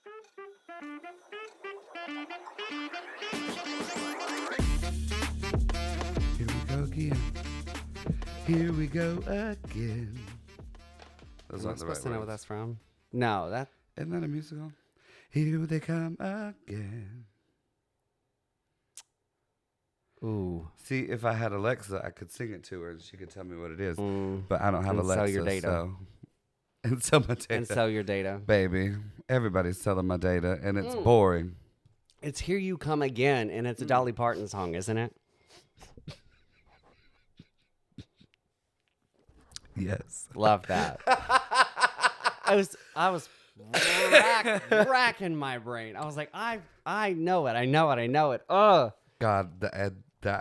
Here we go again. Here we go again. Those Am I aren't the right supposed to know what words. that's from? No, that. Isn't that a musical? Here they come again. Ooh. See, if I had Alexa, I could sing it to her and she could tell me what it is. Mm. But I don't have And Alexa. sell your data. So. And sell my data. And sell your data. Baby, everybody's selling my data and it's boring. It's Here You Come Again, and it's a Dolly Parton song, isn't it? Yes. Love that. I was racking my brain. I was like, I know it. Ugh. God, that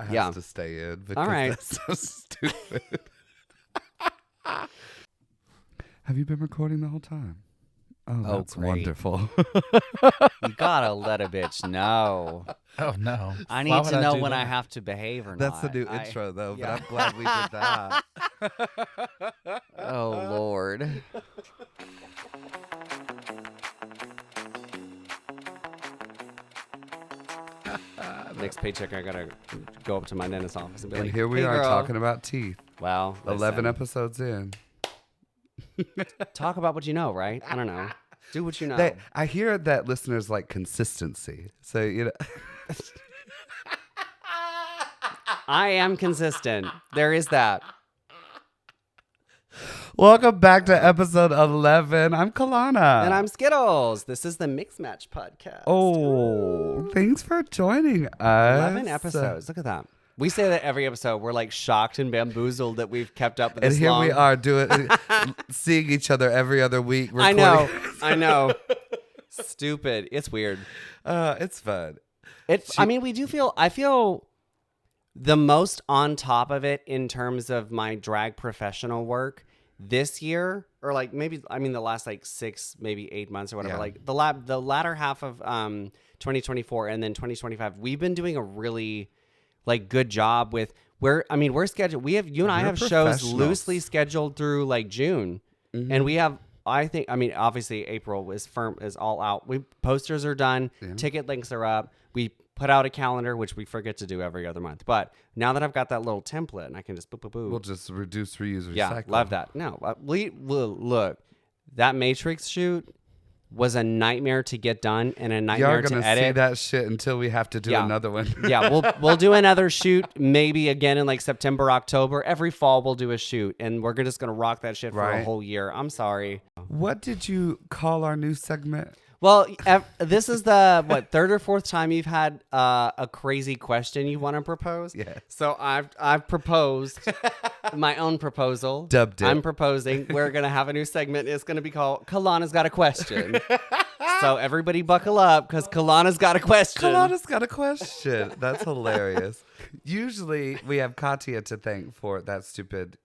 has to stay in because All right. that's so stupid. Have you been recording the whole time? Oh, that's great. wonderful. You gotta let a bitch know. Oh, no. I Why need would to know do when I that? have to behave or That's not. the new intro, though, yeah. but I'm glad we did that. Oh, Lord. Next paycheck, I gotta go up to my dentist's office and be And like, here we "Hey, are girl." talking about teeth. Well, 11 listen, episodes in. talk about what you know, right? I don't know. Do what you know. I hear that listeners like consistency. So, you know. I am consistent. There is that. Welcome back to episode 11. I'm Colana. And I'm Skittles. This is the MxMatched podcast. Oh, thanks for joining us. 11 episodes. Look at that. We say that every episode. We're like shocked and bamboozled that we've kept up with this And here long. we are doing, seeing each other every other week. I Recording. I know. Stupid. It's weird. It's fun. I feel the most on top of it in terms of my drag professional work this year, or like maybe, the last like 6, maybe 8 months or whatever, Yeah. like the latter half of 2024 and then 2025, we've been doing a really like good job with we're scheduled. You and I You're have shows professionals. loosely scheduled through like June. And we have, obviously April is all out. Posters are done. Yeah. Ticket links are up. We put out a calendar, which we forget to do every other month. But now that I've got that little template and I can just boop. We'll just reduce, reuse, recycle. Yeah, love that. No, look, that Matrix shoot was a nightmare to get done and a Y'all nightmare are to gonna edit. see that shit until we have to do Yeah. another one. Yeah, we'll do another shoot maybe again in like September, October. Every fall we'll do a shoot, and we're just gonna rock that shit for a Right. whole year. I'm sorry. What did you call our new segment? Well, this is the third or fourth time you've had a crazy question you want to propose. Yes. So I've proposed my own proposal. Dubbed it. I'm proposing we're gonna have a new segment. It's gonna be called Kalana's Got a Question. So everybody buckle up because Kalana's got a question. Kalana's got a question. That's hilarious. Usually we have Katya to thank for that stupid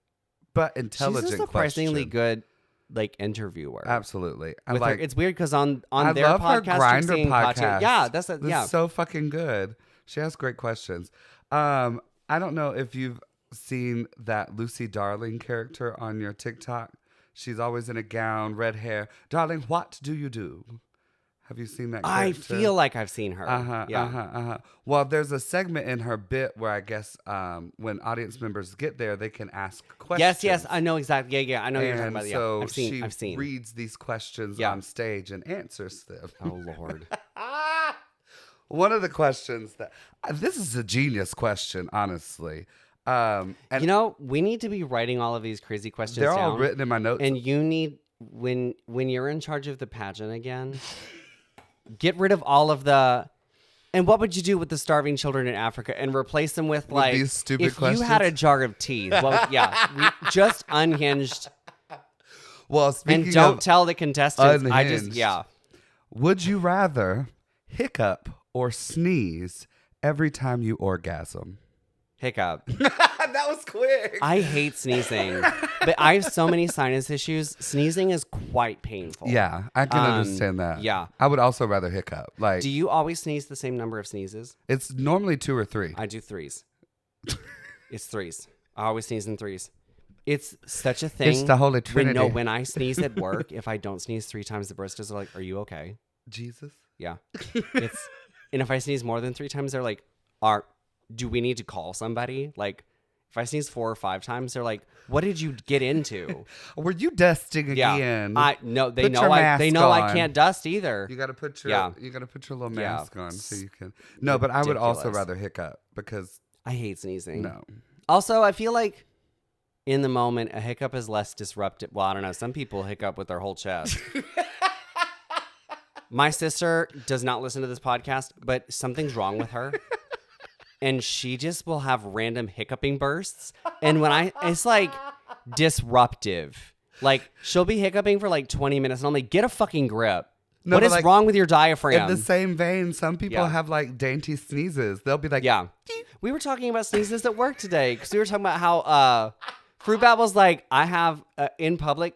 but intelligent She's a surprisingly question. good like interviewer. Absolutely. I With her, like. it's weird because on I their love her podcast, you're Grinder seeing Katya. podcast. Yeah, that's This yeah. is so fucking good. She has great questions. I don't know if you've seen that Lucy Darling character on your TikTok. She's always in a gown, red hair. Darling, what do you do? Have you seen that I character? feel like I've seen her. Well, there's a segment in her bit where I guess when audience members get there, they can ask questions. Yes, I know exactly. Yeah, I know you're talking And about. Yeah, so I've seen. she reads these questions Yeah. on stage and answers them. Oh Lord. One of the questions that this is a genius question, honestly. And we need to be writing all of these crazy questions they're down. all written in my notes. And you need when you're in charge of the pageant again, get rid of all of the. And what would you do with the starving children in Africa and replace them with like these stupid if you had a questions? jar of teeth? Well, yeah, just unhinged. Well, speaking And don't of tell the contestants. unhinged, would you rather hiccup or sneeze every time you orgasm? hiccup. That was quick. I hate sneezing, but I have so many sinus issues. Sneezing is quite painful. Yeah, I can understand that. yeah. I would also rather hiccup. Like, Do you always sneeze the same number of sneezes? it's normally 2 or 3. I do 3s. It's 3s. I always sneeze in 3s. It's such a thing. It's the Holy Trinity. When I sneeze at work, if I don't sneeze 3 times, the baristas are like, "Are you okay?" Jesus. Yeah. It's and if I sneeze more than 3 times, they're like, do we need to call somebody? Like, if I sneeze 4 or 5 times, they're like, what did you get into? Were you dusting Yeah. again? They Put know your mask they know I on. can't dust either. You gotta put your Yeah. little mask on so you can. Ridiculous. No, but I would also rather hiccup because I hate sneezing. no. Also, I feel like in the moment, a hiccup is less disruptive. Well, I don't know. Some people hiccup with their whole chest. My sister does not listen to this podcast, but something's wrong with her. And she just will have random hiccuping bursts. And it's like disruptive. Like, she'll be hiccuping for like 20 minutes, and I'm like, get a fucking grip. No, what but is like, wrong with your diaphragm? In the same vein, some people Yeah. have like dainty sneezes. They'll be like, Yeah. We were talking about sneezes at work today because we were talking about how Fruit Babble's like, I have in public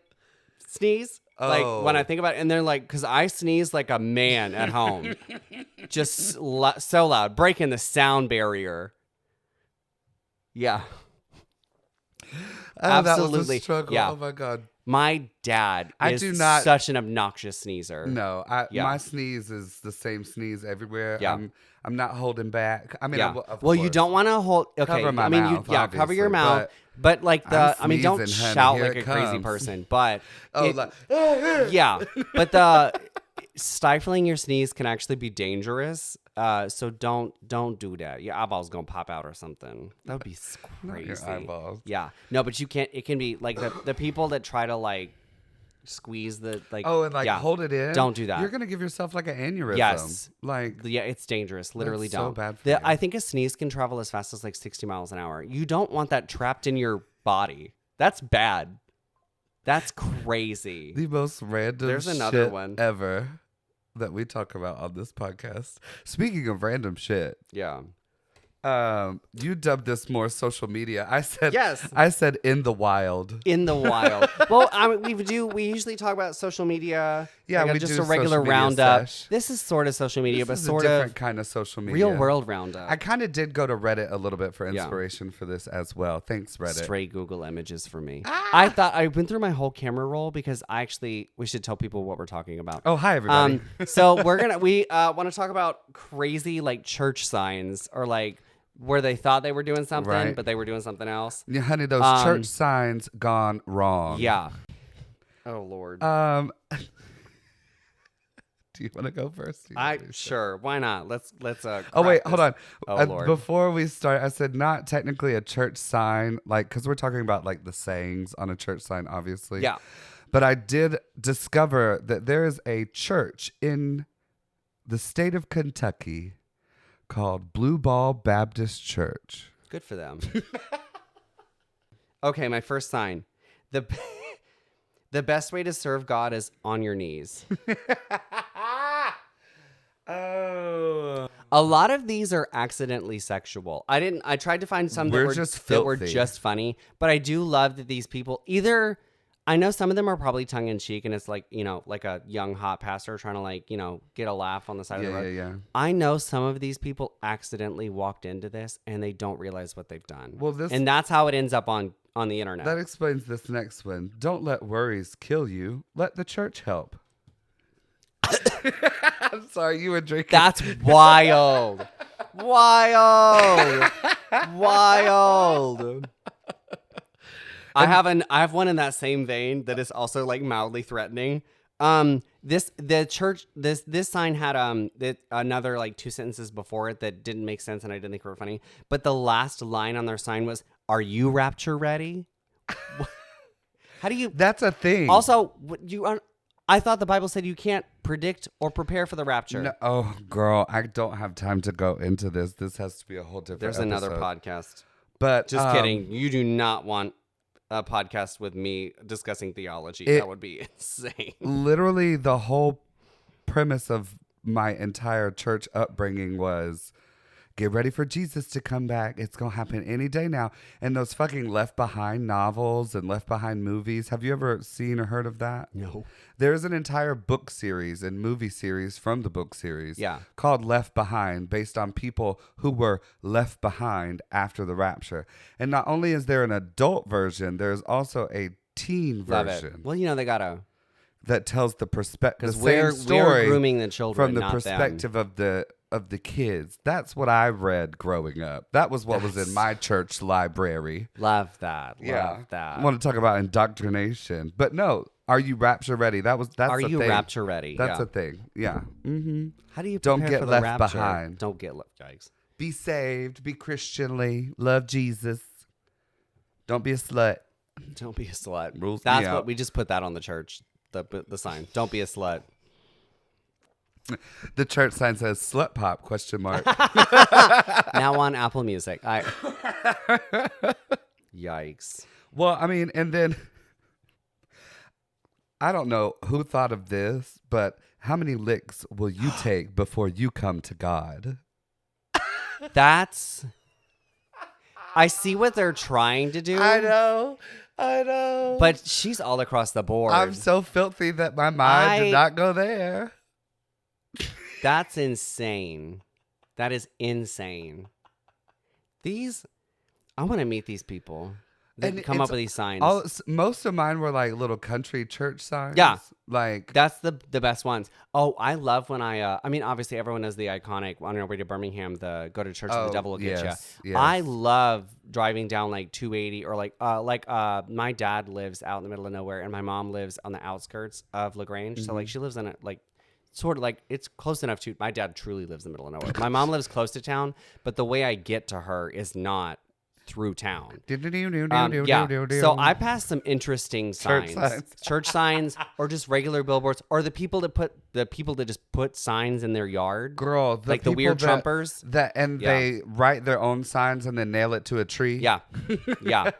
sneeze. Like when I think about it, and they're like, because I sneeze like a man at home. Just so loud, breaking the sound barrier. Yeah. Oh, Absolutely. That was a struggle. Yeah. Oh my God. My dad is such an obnoxious sneezer. No, my sneeze is the same sneeze everywhere. Yeah. I'm not holding back. I mean, Yeah. of Well, you course. don't want to hold. Okay. Cover my I mean, mouth, cover your obviously, mouth. But like don't sneezing, honey. shout Here like a it crazy comes. person. But like, yeah. But the stifling your sneeze can actually be dangerous. So don't do that. Your eyeball's gonna pop out or something. That would be crazy. your eyeballs. Yeah. No, but you can't. It can be like the people that try to like squeeze the like. Oh, and like hold it in. Don't do that. You're gonna give yourself like an aneurysm. Yes. Like Yeah, it's dangerous. Literally That's so don't. bad for you. I think a sneeze can travel as fast as like 60 miles an hour. You don't want that trapped in your body. That's bad. That's crazy. the most random There's another shit one. ever that we talk about on this podcast. Speaking of random shit, Yeah. you dubbed this more social media. I said Yes. I said in the wild. In the wild. Well, we usually talk about social media. Yeah, like we just do a regular social media roundup. sesh. This is sort of social media, This but is sort a of different kind of social media. real world roundup. I kind of did go to Reddit a little bit for Yeah. inspiration for this as well. Thanks, Reddit. Straight Google images for me. I thought I went through my whole camera roll because we should tell people what we're talking about. Oh, hi everybody. So we want to talk about crazy like church signs or like where they thought they were doing something, Right. but they were doing something else. Yeah, honey, those church signs gone wrong. Yeah. Oh Lord. Do you want to go first? Sure. Why not? Let's. Oh wait, crack hold this. on. Oh Lord. Before we start, I said not technically a church sign, like because we're talking about like the sayings on a church sign, obviously. Yeah. But I did discover that there is a church in the state of Kentucky called Blue Ball Baptist Church. Good for them. Okay, my first sign. The best way to serve God is on your knees. Oh. A lot of these are accidentally sexual. I tried to find some that We're were just that were filthy. just funny, but I do love that these people either I know some of them are probably tongue in cheek and it's like, like a young hot pastor trying to like, get a laugh on the side of the road. Yeah. I know some of these people accidentally walked into this and they don't realize what they've done. Well, and that's how it ends up on the internet. That explains this next one. Don't let worries kill you. Let the church help. I'm sorry, you were drinking. That's wild. Wild. I have one in that same vein that is also like mildly threatening. This sign had another like 2 sentences before it that didn't make sense and I didn't think were funny. But the last line on their sign was, "Are you rapture ready?" How do you? That's a thing. Also, I thought the Bible said you can't predict or prepare for the rapture. No, oh, girl, I don't have time to go into this. This has to be a whole different. There's another episode. podcast. But Just kidding. You do not want a podcast with me discussing theology. That would be insane. Literally, the whole premise of my entire church upbringing was get ready for Jesus to come back. It's going to happen any day now. And those fucking Left Behind novels and Left Behind movies. Have you ever seen or heard of that? No. There's an entire book series and movie series from the book series called Left Behind, based on people who were left behind after the rapture. And not only is there an adult version, there's also a teen Love version. it. Well, they got to that tells the perspective, the Because same we're story grooming the children from the not perspective of the kids. That's what I read growing up. That was what was in my church library. Love that. Yeah. Love that. I want to talk about indoctrination, but no. Are you rapture ready? That's Are a you thing. rapture ready? That's Yeah. a thing. Yeah. Mm-hmm. How do you Don't prepare get for the left rapture? behind. Don't get left. Yikes. Be saved. Be Christianly. Love Jesus. Don't be a slut. Don't be a slut. Rules me That's out. what we just put that on the church. The sign. Don't be a slut. The church sign says "slut pop?" ? Now on Apple Music. Yikes. Well, I mean, and then I don't know who thought of this, but how many licks will you take before you come to God? That's. I see what they're trying to do. I know. But she's all across the board. I'm so filthy that my mind did not go there. That's insane. That is insane. I want to meet these people that And come up it's with these signs. Most of mine were like little country church signs. Yeah. Like, That's the best ones. Oh, I love when I mean, obviously everyone knows the iconic on our way to Birmingham, the go to church and the devil will get yes, you. yes. I love driving down like 280 or like my dad lives out in the middle of nowhere and my mom lives on the outskirts of LaGrange. So like she lives in it like sort of like it's close enough to my dad truly lives in the middle of nowhere. My mom lives close to town, but the way I get to her is not through town. Yeah. So I passed some interesting signs. Church signs or just regular billboards or the people that just put signs in their yard. Girl, like the weird Trumpers. They write their own signs and then nail it to a tree. Yeah. Yeah.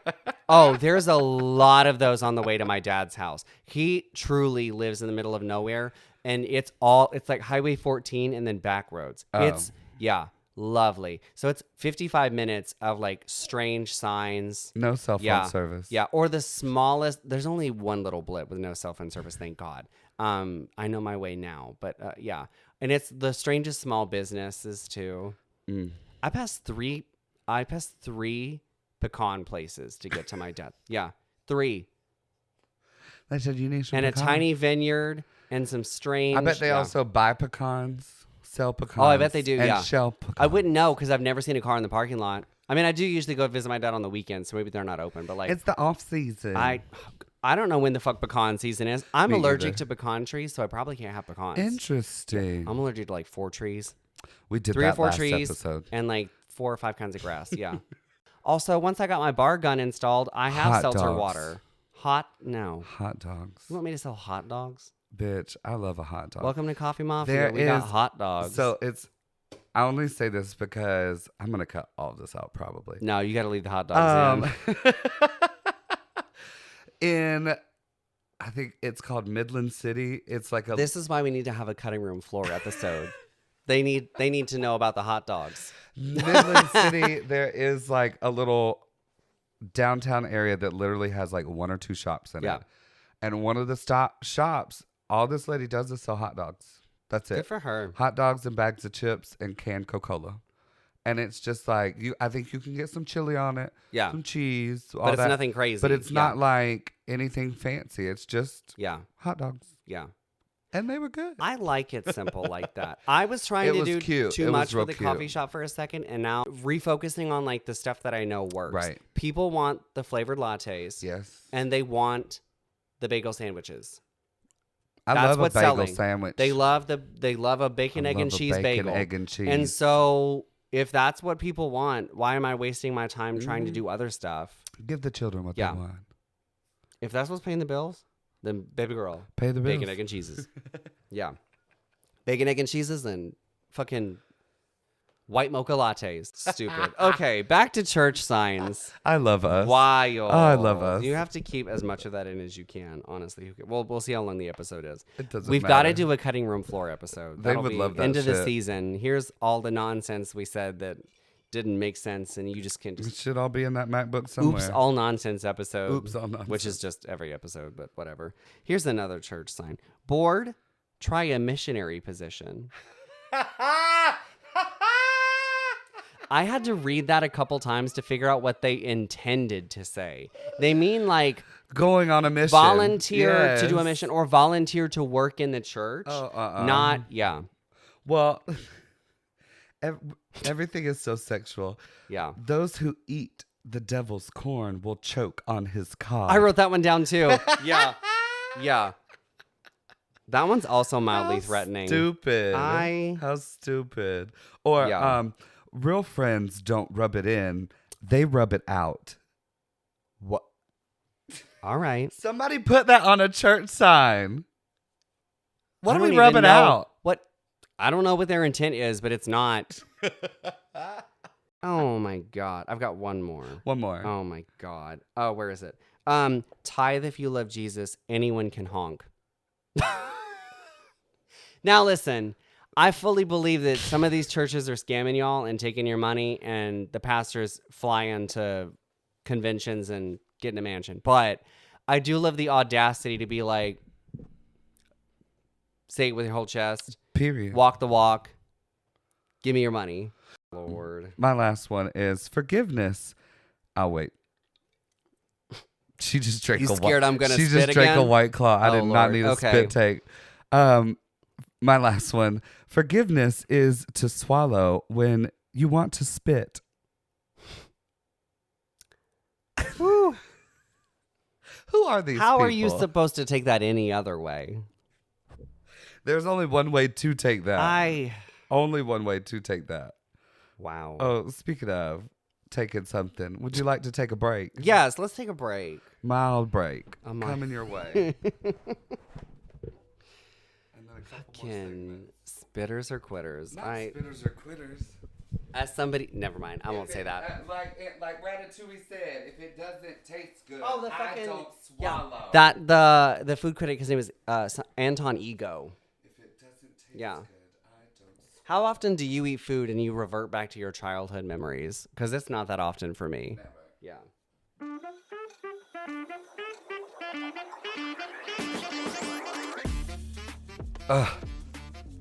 Oh, there's a lot of those on the way to my dad's house. He truly lives in the middle of nowhere and it's like Highway 14 and then back roads. Yeah. Lovely. So it's 55 minutes of like strange signs. No cell phone service. Yeah. Or the smallest, there's only one little blip with no cell phone service. Thank God. I know my way now, but yeah. And it's the strangest small businesses too. I passed three pecan places to get to my dad. Yeah. 3. They said you need some and pecans. A tiny vineyard and some strange. I bet they also buy pecans. Sell pecans. Oh, I bet they do, and yeah. Shell pecans. I wouldn't know because I've never seen a car in the parking lot. I mean, I do usually go visit my dad on the weekends, so maybe they're not open. But like, it's the off season. I don't know when the fuck pecan season is. I'm Me allergic either. to pecan trees, so I probably can't have pecans. Interesting. I'm allergic to like 4 trees, We did 3 that or 4 last trees, episode. and like 4 or 5 kinds of grass. Yeah. Also, once I got my bar gun installed, I have Hot seltzer dogs. water. No. Hot dogs. You want me to sell hot dogs? Bitch, I love a hot dog. Welcome to Coffee Mafia. There We got is- hot dogs. So I only say this because I'm going to cut all of this out probably. No, you got to leave the hot dogs in. I think it's called Midland City. It's like a This is why we need to have a cutting room floor episode. They need to know about the hot dogs. Midland City. There is like a little downtown area that literally has like 1 or 2 shops in Yeah. it. And one of the shops, all this lady does is sell hot dogs. That's it. Good for her. Hot dogs and bags of chips and canned Coca-Cola. And it's just like I think you can get some chili on it, Yeah. some cheese, all But it's that. nothing crazy. But it's Yeah. not like anything fancy. It's just Yeah. hot dogs. Yeah. And they were good. I like it simple like that. I was trying It to was do cute. too It was much real with the cute. coffee shop for a second, and now refocusing on like the stuff that I know works. Right. People want the flavored lattes, Yes. and they want the bagel sandwiches. I That's love a what's bagel selling. sandwich. They love a bacon, I egg, and love a cheese bacon, bagel. egg, and cheese. And so, if that's what people want, why am I wasting my time trying to Mm-hmm. do other stuff? Give the children what Yeah. they want. If that's what's paying the bills, then baby girl, Pay the bills. bacon, egg, and cheeses. Yeah. Bacon, egg, and cheeses and fucking white mocha lattes. Stupid. Okay, back to church signs. I love us. Wild. Oh, I love us. You have to keep as much of that in as you can, honestly. We'll see how long the episode is. It doesn't We've got to matter. do a cutting room floor episode. They That'll would be love that end of the shit. season. Here's all the nonsense we said that didn't make sense, and you just can't It just should all be in that MacBook somewhere. oops all nonsense episode. Oops, all nonsense. Which is just every episode, but whatever. Here's another church sign. Board, try a missionary position. I had to read that a couple times to figure out what they intended to say. They mean like going on a mission. Volunteer to do a Yes. mission or volunteer to work in the church. Not, Well, everything is so sexual. Yeah. Those who eat the devil's corn will choke on his cob. I wrote that one down too. Yeah. Yeah. That one's also mildly threatening. Stupid. How stupid. Or real friends don't rub it in, they rub it out. What? All right. Somebody put that on a church sign. What I are we don't rubbing even know out? What? I don't know what their intent is, but it's not. Oh my God. I've got one more. One more. Oh my God. Oh, where is it? Tithe if you love Jesus. Anyone can honk. Now listen, I fully believe that some of these churches are scamming y'all and taking your money, and the pastors fly into conventions and get in a mansion. But I do love the audacity to be like, say it with your whole chest. Period. Walk the walk. Give me your money. Lord. My last one is forgiveness. I'll wait. She just drank You a scared I'm gonna She spit just drank a again? White Claw. I Oh, did not Lord. need a Okay. spit take. My last one. Forgiveness is to swallow when you want to spit. Whew. Who are these How people? are you supposed to take that any other way? There's only one way to take that. Only one way to take that. Wow. Oh, speaking of taking something, would you like to take a break? Yes, let's take a break. Mild break. Oh, my- Coming your way. And then a couple more Fucking spitters or quitters. Not spitters or quitters. As somebody, never mind. I won't say that. Like Ratatouille said, if it doesn't taste good, Oh, the fucking- I don't swallow. That the food critic. His name is Anton Ego. If it doesn't taste Yeah. good, I don't swallow. How often do you eat food and you revert back to your childhood memories? Because it's not that often for me. Never. Yeah.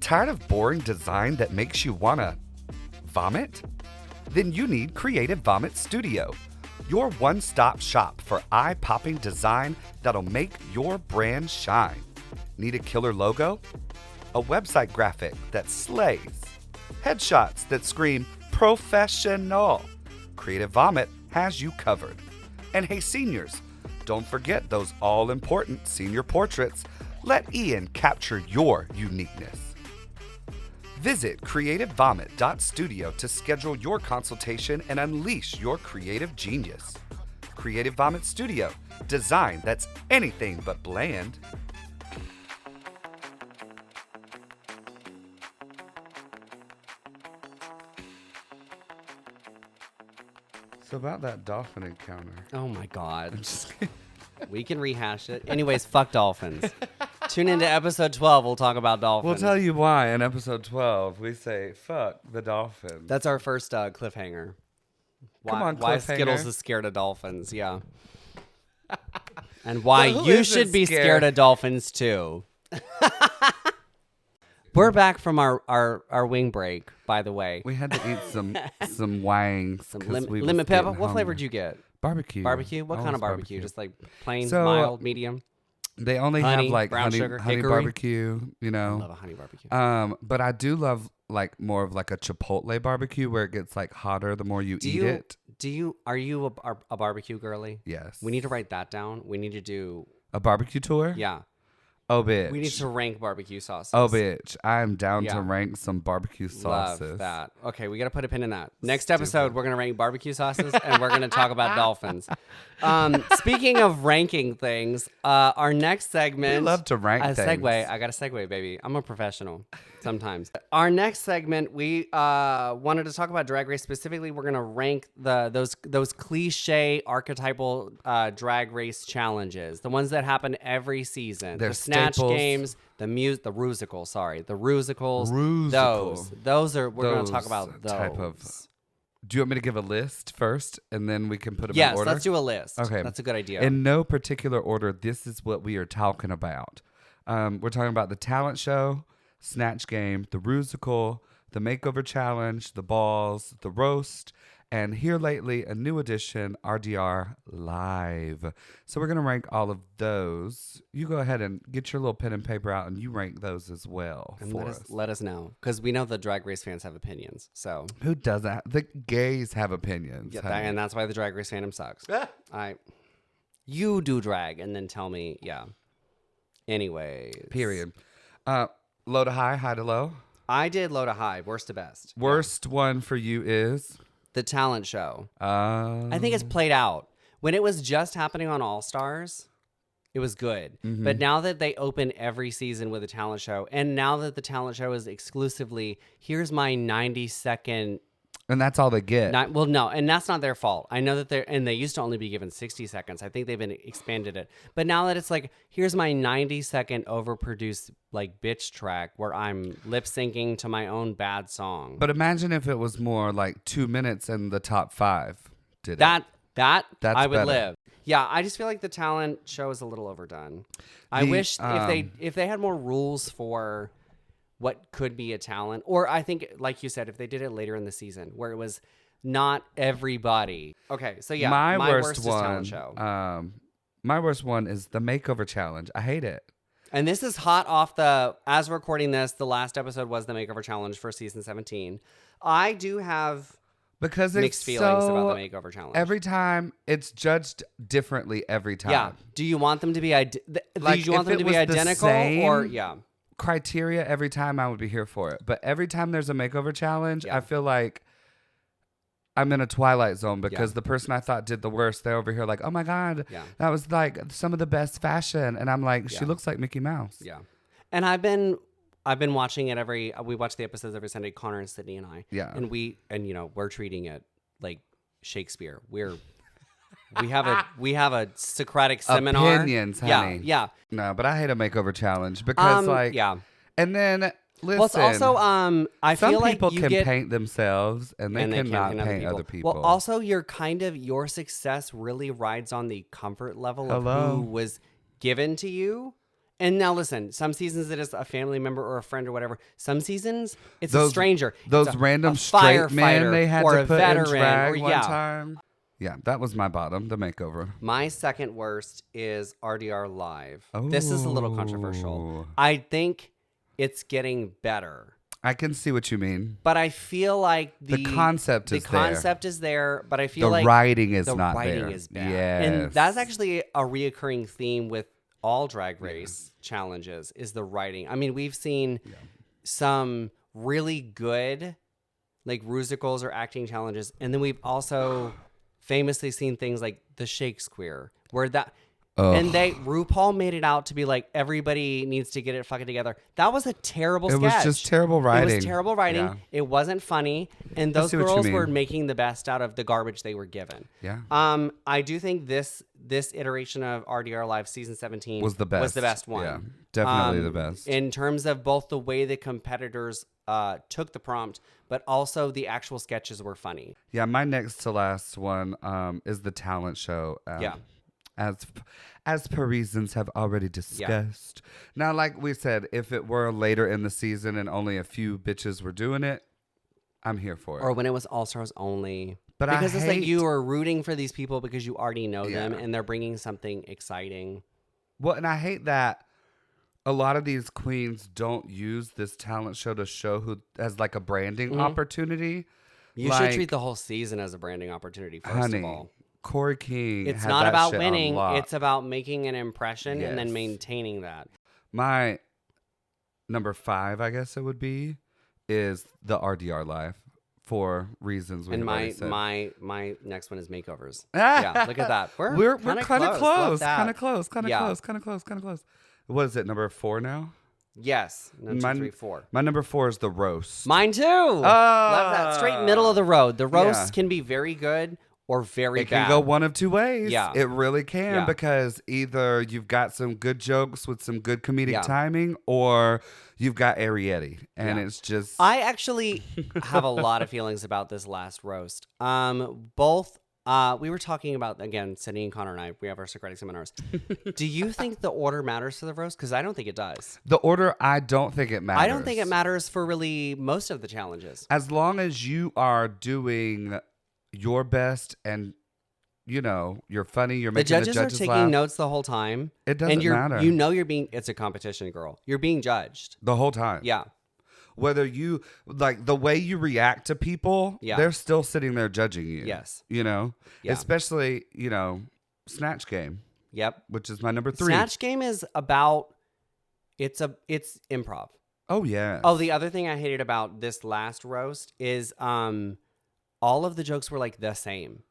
Tired of boring design that makes you wanna vomit? Then you need Creative Vomit Studio, your one-stop shop for eye-popping design that'll make your brand shine. Need a killer logo? A website graphic that slays? Headshots that scream professional? Creative Vomit has you covered. And hey seniors, don't forget those all-important senior portraits. Let Ian capture your uniqueness. Visit creativevomit.studio to schedule your consultation and unleash your creative genius. Creative Vomit Studio, design that's anything but bland. So about that dolphin encounter. Oh my God. We can rehash it. Anyways, fuck dolphins. Tune into episode 12. We'll talk about dolphins. We'll tell you why in episode 12 we say fuck the dolphin. That's our first cliffhanger. Come on, why cliffhanger. Skittles is scared of dolphins. Yeah. And why Well, who you isn't should be scared? scared of dolphins too. We're back from our wing break, by the way. We had to eat some wangs. Some 'cause we was lemon pepper. getting What flavor hungry. did you get? Barbecue. Barbecue? What kind Always of barbecue? Just like plain, So, mild, medium? They only honey, have like brown honey, sugar, honey hickory? barbecue, you I love know. a honey barbecue. But I do love like more of like a Chipotle barbecue where it gets like hotter the more you eat it. Are you a barbecue girly? Yes. We need to write that down. We need to do, a barbecue tour. yeah. Oh bitch. We need to rank barbecue sauces. Oh bitch. I am down Yeah. to rank some barbecue sauces. Love that. Okay, we got to put a pin in that. Next episode, we're going to rank barbecue sauces and we're going to talk about dolphins. Speaking of ranking things, our next segment. We love to rank a things. segue. I got a segue, baby. I'm a professional sometimes. Our next segment, we wanted to talk about Drag Race. Specifically, we're going to rank those cliche archetypal Drag Race challenges, the ones that happen every season. They're the Snatch staples. Games, the Rusical, the Rusicals. Rusical. Those are, we're going to talk Those about those. type of- Do you want me to give a list first and then we can put them in Yes, order? let's do a list. Okay. That's a good idea. In no particular order, this is what we are talking about. We're talking about the talent show, Snatch Game, the Rusical, the Makeover Challenge, the balls, the roast, and Here Lately, a new edition, RDR Live. So we're going to rank all of those. You go ahead and get your little pen and paper out and you rank those as well And for us. let us know, because we know the Drag Race fans have opinions. So Who doesn't? The gays have opinions. yeah, and that's why the Drag Race fandom sucks. You do drag and then tell me, yeah. Anyways. Period. Low to high, high to low. I did low to high, worst to best. Worst one for you is? The talent show. I think it's played out. When it was just happening on All Stars, it was good. Mm-hmm. But now that they open every season with a talent show, and now that the talent show is exclusively, here's my 90-second. And that's all they get. Well, no, and that's not their fault. I know that they used to only be given 60 seconds. I think they've been expanded it. But now that it's like, here's my 90-second overproduced like bitch track where I'm lip syncing to my own bad song. But imagine if it was more like 2 minutes in the top 5. Did That's I would better. live. Yeah, I just feel like the talent show is a little overdone. I wish if they had more rules for what could be a talent, or I think, like you said, if they did it later in the season where it was not everybody. Okay, so yeah, my worst is one. talent show. My worst one is the makeover challenge. I hate it. And this is hot off the. As we're recording this, the last episode was the makeover challenge for season 17. I do have Because mixed it's feelings so, about the makeover challenge. Every time it's judged differently every time. Yeah. Do you want them to be Like, do you want if them to it be was the identical same or yeah? criteria every time, I would be here for it. But every time there's a makeover challenge, Yeah. I feel like I'm in a twilight zone because the person I thought did the worst, they're over here like, oh my God, that was like some of the best fashion. And I'm like, she looks like Mickey Mouse. Yeah. And I've been watching it we watch the episodes every Sunday, Connor and Sydney and I. Yeah. And we're treating it like Shakespeare. We have a Socratic seminar. Opinions, honey. Yeah. No, but I hate a makeover challenge because and then listen. Well, it's also I some feel like people you can get paint themselves and they cannot paint other people. Well, also your success really rides on the comfort level of who was given to you. And now listen, some seasons it is a family member or a friend or whatever. Some seasons it's a stranger. Those random straight men they had or to a put veteran, in drag or, one time. Yeah, that was my bottom, the makeover. My second worst is RDR Live. This is a little controversial. Oh. I think it's getting better. I can see what you mean. But I feel like the concept is there, but I feel the like writing is the not writing there. is bad. Yes. And that's actually a reoccurring theme with all Drag Race challenges is the writing. I mean, we've seen some really good like musicals or acting challenges, and then we've also famously seen things like the Shakespeare where that and RuPaul made it out to be like everybody needs to get it fucking together. That was a terrible sketch. It was just terrible writing. It was terrible writing. Yeah. It wasn't funny, and those girls were making the best out of the garbage they were given. Yeah. I do think this iteration of RDR Live season 17 was the best one. Yeah, definitely the best. In terms of both the way the competitors took the prompt, but also the actual sketches were funny. Yeah, my next to last one is the talent show. As Parisians have already discussed. Now, like we said, if it were later in the season and only a few bitches were doing it, I'm here for it. Or when it was All Stars only. But because it's like you are rooting for these people because you already know them and they're bringing something exciting. Well, and I hate that a lot of these queens don't use this talent show to show who as like a branding opportunity. You should treat the whole season as a branding opportunity, first of all. Corey King. It's not about winning. It's about making an impression and then maintaining that. My number 5, I guess it would be, is the RDR Live for reasons we already said. My next one is makeovers. Yeah, look at that. We're kind of close. Kind of close. What is it? Number 4 now? Yes. 1, 2, 3, 4. My number 4 is the roast. Mine too. Love that. Straight middle of the road. The roast can be very good or very bad. It can go one of two ways. Yeah. It really can because either you've got some good jokes with some good comedic timing or you've got Ariete. And it's just... I actually have a lot of feelings about this last roast. Both... we were talking about, again, Sydney and Connor and I, we have our Socratic seminars. Do you think the order matters to the roast? Because I don't think it does. The order, I don't think it matters. I don't think it matters for really most of the challenges. As long as you are doing your best and you're funny, you're The making judges are taking laugh, notes the whole time. it doesn't and matter. you're being, it's a competition, girl. You're being judged. The whole time. Yeah. Whether you like the way you react to people, Yeah. they're still sitting there judging you. Yes. Yeah. Especially, Snatch Game. Yep. Which is my number 3. Snatch Game is about, it's improv. Oh, yeah. Oh, the other thing I hated about this last roast is all of the jokes were like the same.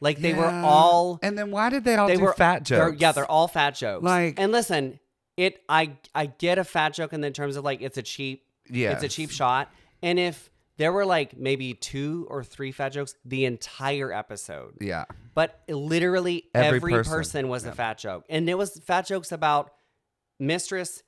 Like they were all. And then why did they all do fat jokes? They're all fat jokes. Like, and listen, I get a fat joke in the terms of like it's a cheap shot. And if there were like maybe 2 or 3 fat jokes the entire episode. Yeah. But literally every person was a fat joke. And it was fat jokes about Mistress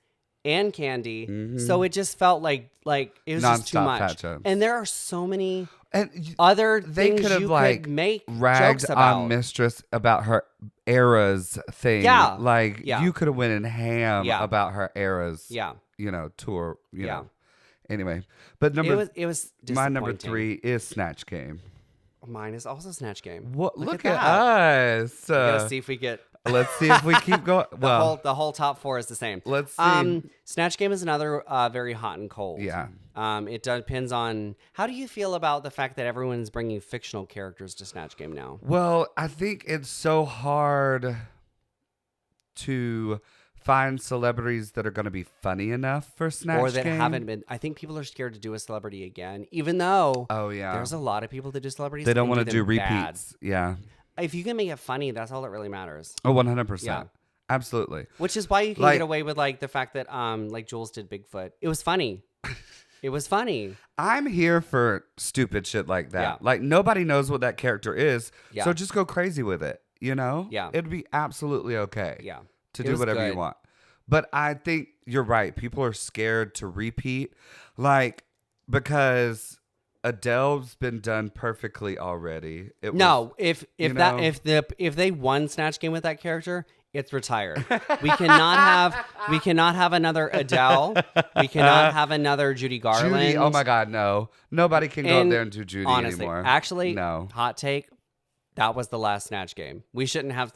and Candy. Mm-hmm. So it just felt like it was just too much. Fat jokes. And there are so many and other they things could have you like could make ragged jokes about. on Mistress about her eras thing. Yeah. Like you could have went in ham about her eras. Yeah. Tour. You know. Anyway, but it was my number 3 is Snatch Game. Mine is also Snatch Game. What? Look at us. Let's see if we get. Let's see if we keep going. Well, the whole top 4 is the same. Let's see. Snatch Game is another very hot and cold. Yeah. It depends on how do you feel about the fact that everyone's bringing fictional characters to Snatch Game now? Well, I think it's so hard to find celebrities that are going to be funny enough for Snatch Game. Or that haven't been. I think people are scared to do a celebrity again, even though there's a lot of people that do celebrities. They don't want to do repeats. Bad. Yeah. If you can make it funny, that's all that really matters. Oh, 100%. Yeah. Absolutely. Which is why you can get away with like the fact that like Jules did Bigfoot. It was funny. It was funny. I'm here for stupid shit like that. Yeah. Like nobody knows what that character is. Yeah. So just go crazy with it, Yeah. It'd be absolutely okay. Yeah. To do whatever you want. But I think you're right. People are scared to repeat. Like, because Adele's been done perfectly already. If they won Snatch Game with that character, it's retired. We cannot have another Adele. We cannot have another Judy Garland. Judy, oh my God, no. Nobody can go up there and do Judy anymore. Actually, no. Hot take, that was the last Snatch Game. We shouldn't have.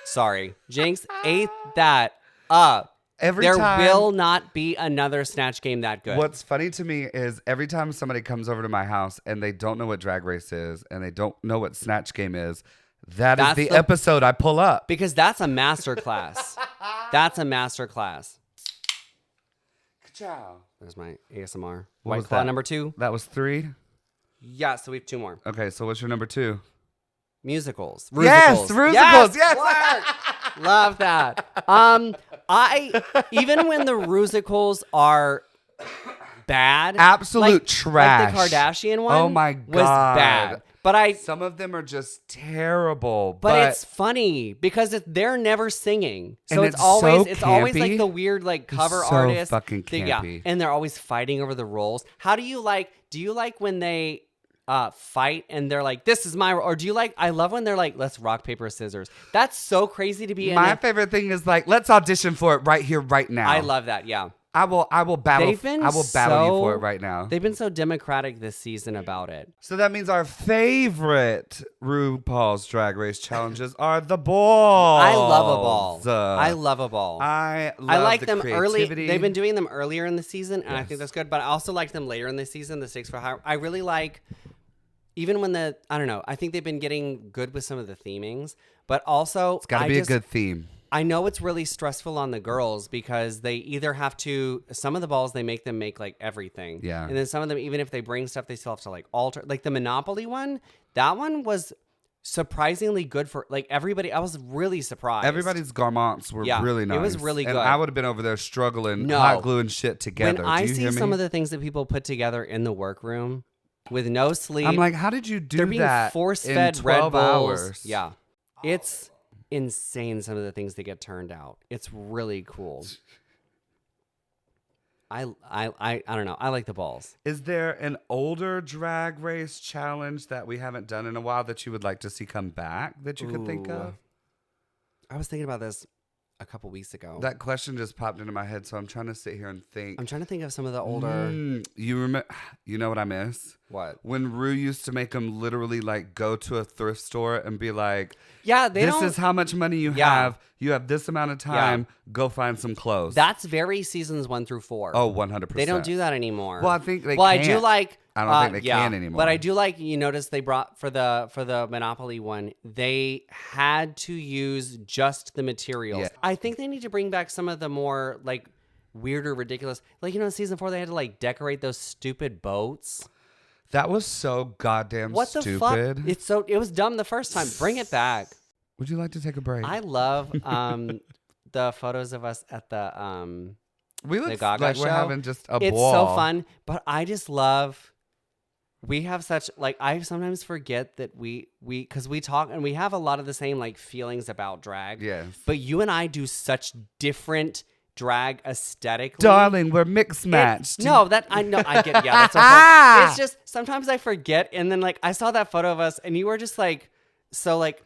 Sorry, Jinx ate that up. There will not be another Snatch Game that good. What's funny to me is every time somebody comes over to my house and they don't know what Drag Race is and they don't know what Snatch Game is, that's the episode I pull up. Because that's a master class. That's a master class. Ka-chow. There's my ASMR. What White Claw number 2. That was 3? Yeah, so we have 2 more. Okay, so what's your number 2? Musicals. Yes, musicals. Yes. Love that. Even when the musicals are bad, absolute trash. Like the Kardashian one, oh my God, was bad. But some of them are just terrible. But it's funny because they're never singing, so and it's always campy. like the weird like cover so artist. Fucking campy. And they're always fighting over the roles. How do you like? Do you like when they fight and they're like, this is my, or do you like, I love when they're like, let's rock, paper, scissors. That's so crazy to be in. My favorite thing is like, let's audition for it right here, right now. I love that. Yeah. I will battle. I will battle you for it right now. They've been so democratic this season about it. So that means our favorite RuPaul's Drag Race challenges are the balls. I love a ball. I love a ball. I like the them early. creativity. They've been doing them earlier in the season, and I think that's good. But I also like them later in the season. The stakes for higher. I really like. Even when I don't know, I think they've been getting good with some of the themings, but also it's got to be a good theme. I know it's really stressful on the girls because they either have to, some of the balls, they make them make like everything. Yeah. And then some of them, even if they bring stuff, they still have to like alter. Like the Monopoly one, that one was surprisingly good for like everybody. I was really surprised. Everybody's garments were really nice. It was really good. And I would have been over there struggling, hot gluing shit together. When I see some of the things that people put together in the workroom, with no sleep. I'm like, how did you do they're being that force-fed in 12 Red Bulls. hours? Yeah. It's insane some of the things that get turned out. It's really cool. I don't know. I like the balls. Is there an older Drag Race challenge that we haven't done in a while that you would like to see come back that you could think of? I was thinking about this. a couple weeks ago. That question just popped into my head, so I'm trying to sit here and think. I'm trying to think of some of the older. You remember? You know what I miss? What? When Rue used to make them literally like go to a thrift store and be like, Yeah, this is how much money you have. You have this amount of time. Go find some clothes. That's very seasons 1 through 4. Oh, 100%. They don't do that anymore. Well, I think they Well, can't. I do like. I don't think they can anymore. But I do like, you notice they brought for the Monopoly one, they had to use just the materials. Yeah. I think they need to bring back some of the more like weirder, ridiculous. Like, in season 4, they had to like decorate those stupid boats. That was so goddamn What stupid. the fuck? It was dumb the first time. Bring it back. Would you like to take a break? I love the photos of us at the we look Gaga like show. we're having just a It's ball. so fun, but I just love. We have such like I sometimes forget that because we talk and we have a lot of the same like feelings about drag. Yes. But you and I do such different drag aesthetically. Darling, we're MxMatched. No, that I know I get. Yeah, that's a it's just sometimes I forget, and then like I saw that photo of us, and you were just like so like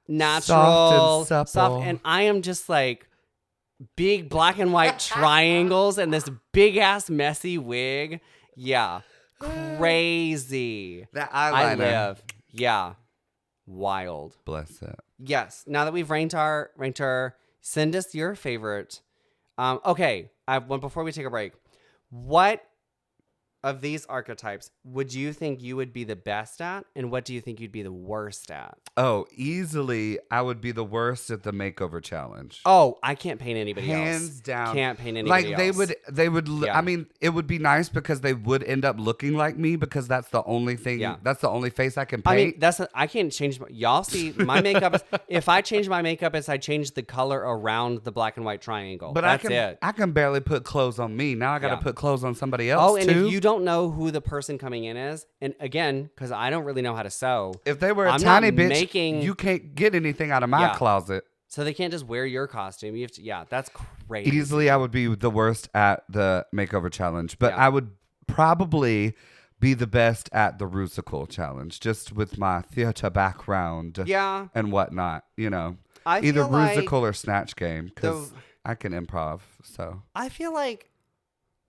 natural, Soft and supple. and I am just like big black and white triangles and this big ass messy wig. Yeah. Crazy. That I eyeliner. live. Yeah. Wild. Bless it. Yes. Now that we've ranked our, send us your favorite. Okay. I have one before we take a break. What of these archetypes would you think you would be the best at, and what do you think you'd be the worst at? Oh, easily, I would be the worst at the makeover challenge. Oh, I can't paint anybody else. Hands down. Can't paint anybody like else. they would Yeah. I mean, it would be nice because they would end up looking like me because that's the only thing that's the only face I can paint. I mean, I can't change y'all see my makeup if I change my makeup I change the color around the black and white triangle. But that's it. I can barely put clothes on me. Now I got to put clothes on somebody else Oh, and too. if you don't know who the person coming in is, and again, because I don't really know how to sew. If they were a I'm tiny not bitch, you can't get anything out of my closet. So they can't just wear your costume. You have to, that's crazy. Easily, I would be the worst at the makeover challenge, but I would probably be the best at the Rusical challenge, just with my theater background and whatnot, Either feel like Rusical or Snatch Game, because I can improv, so. I feel like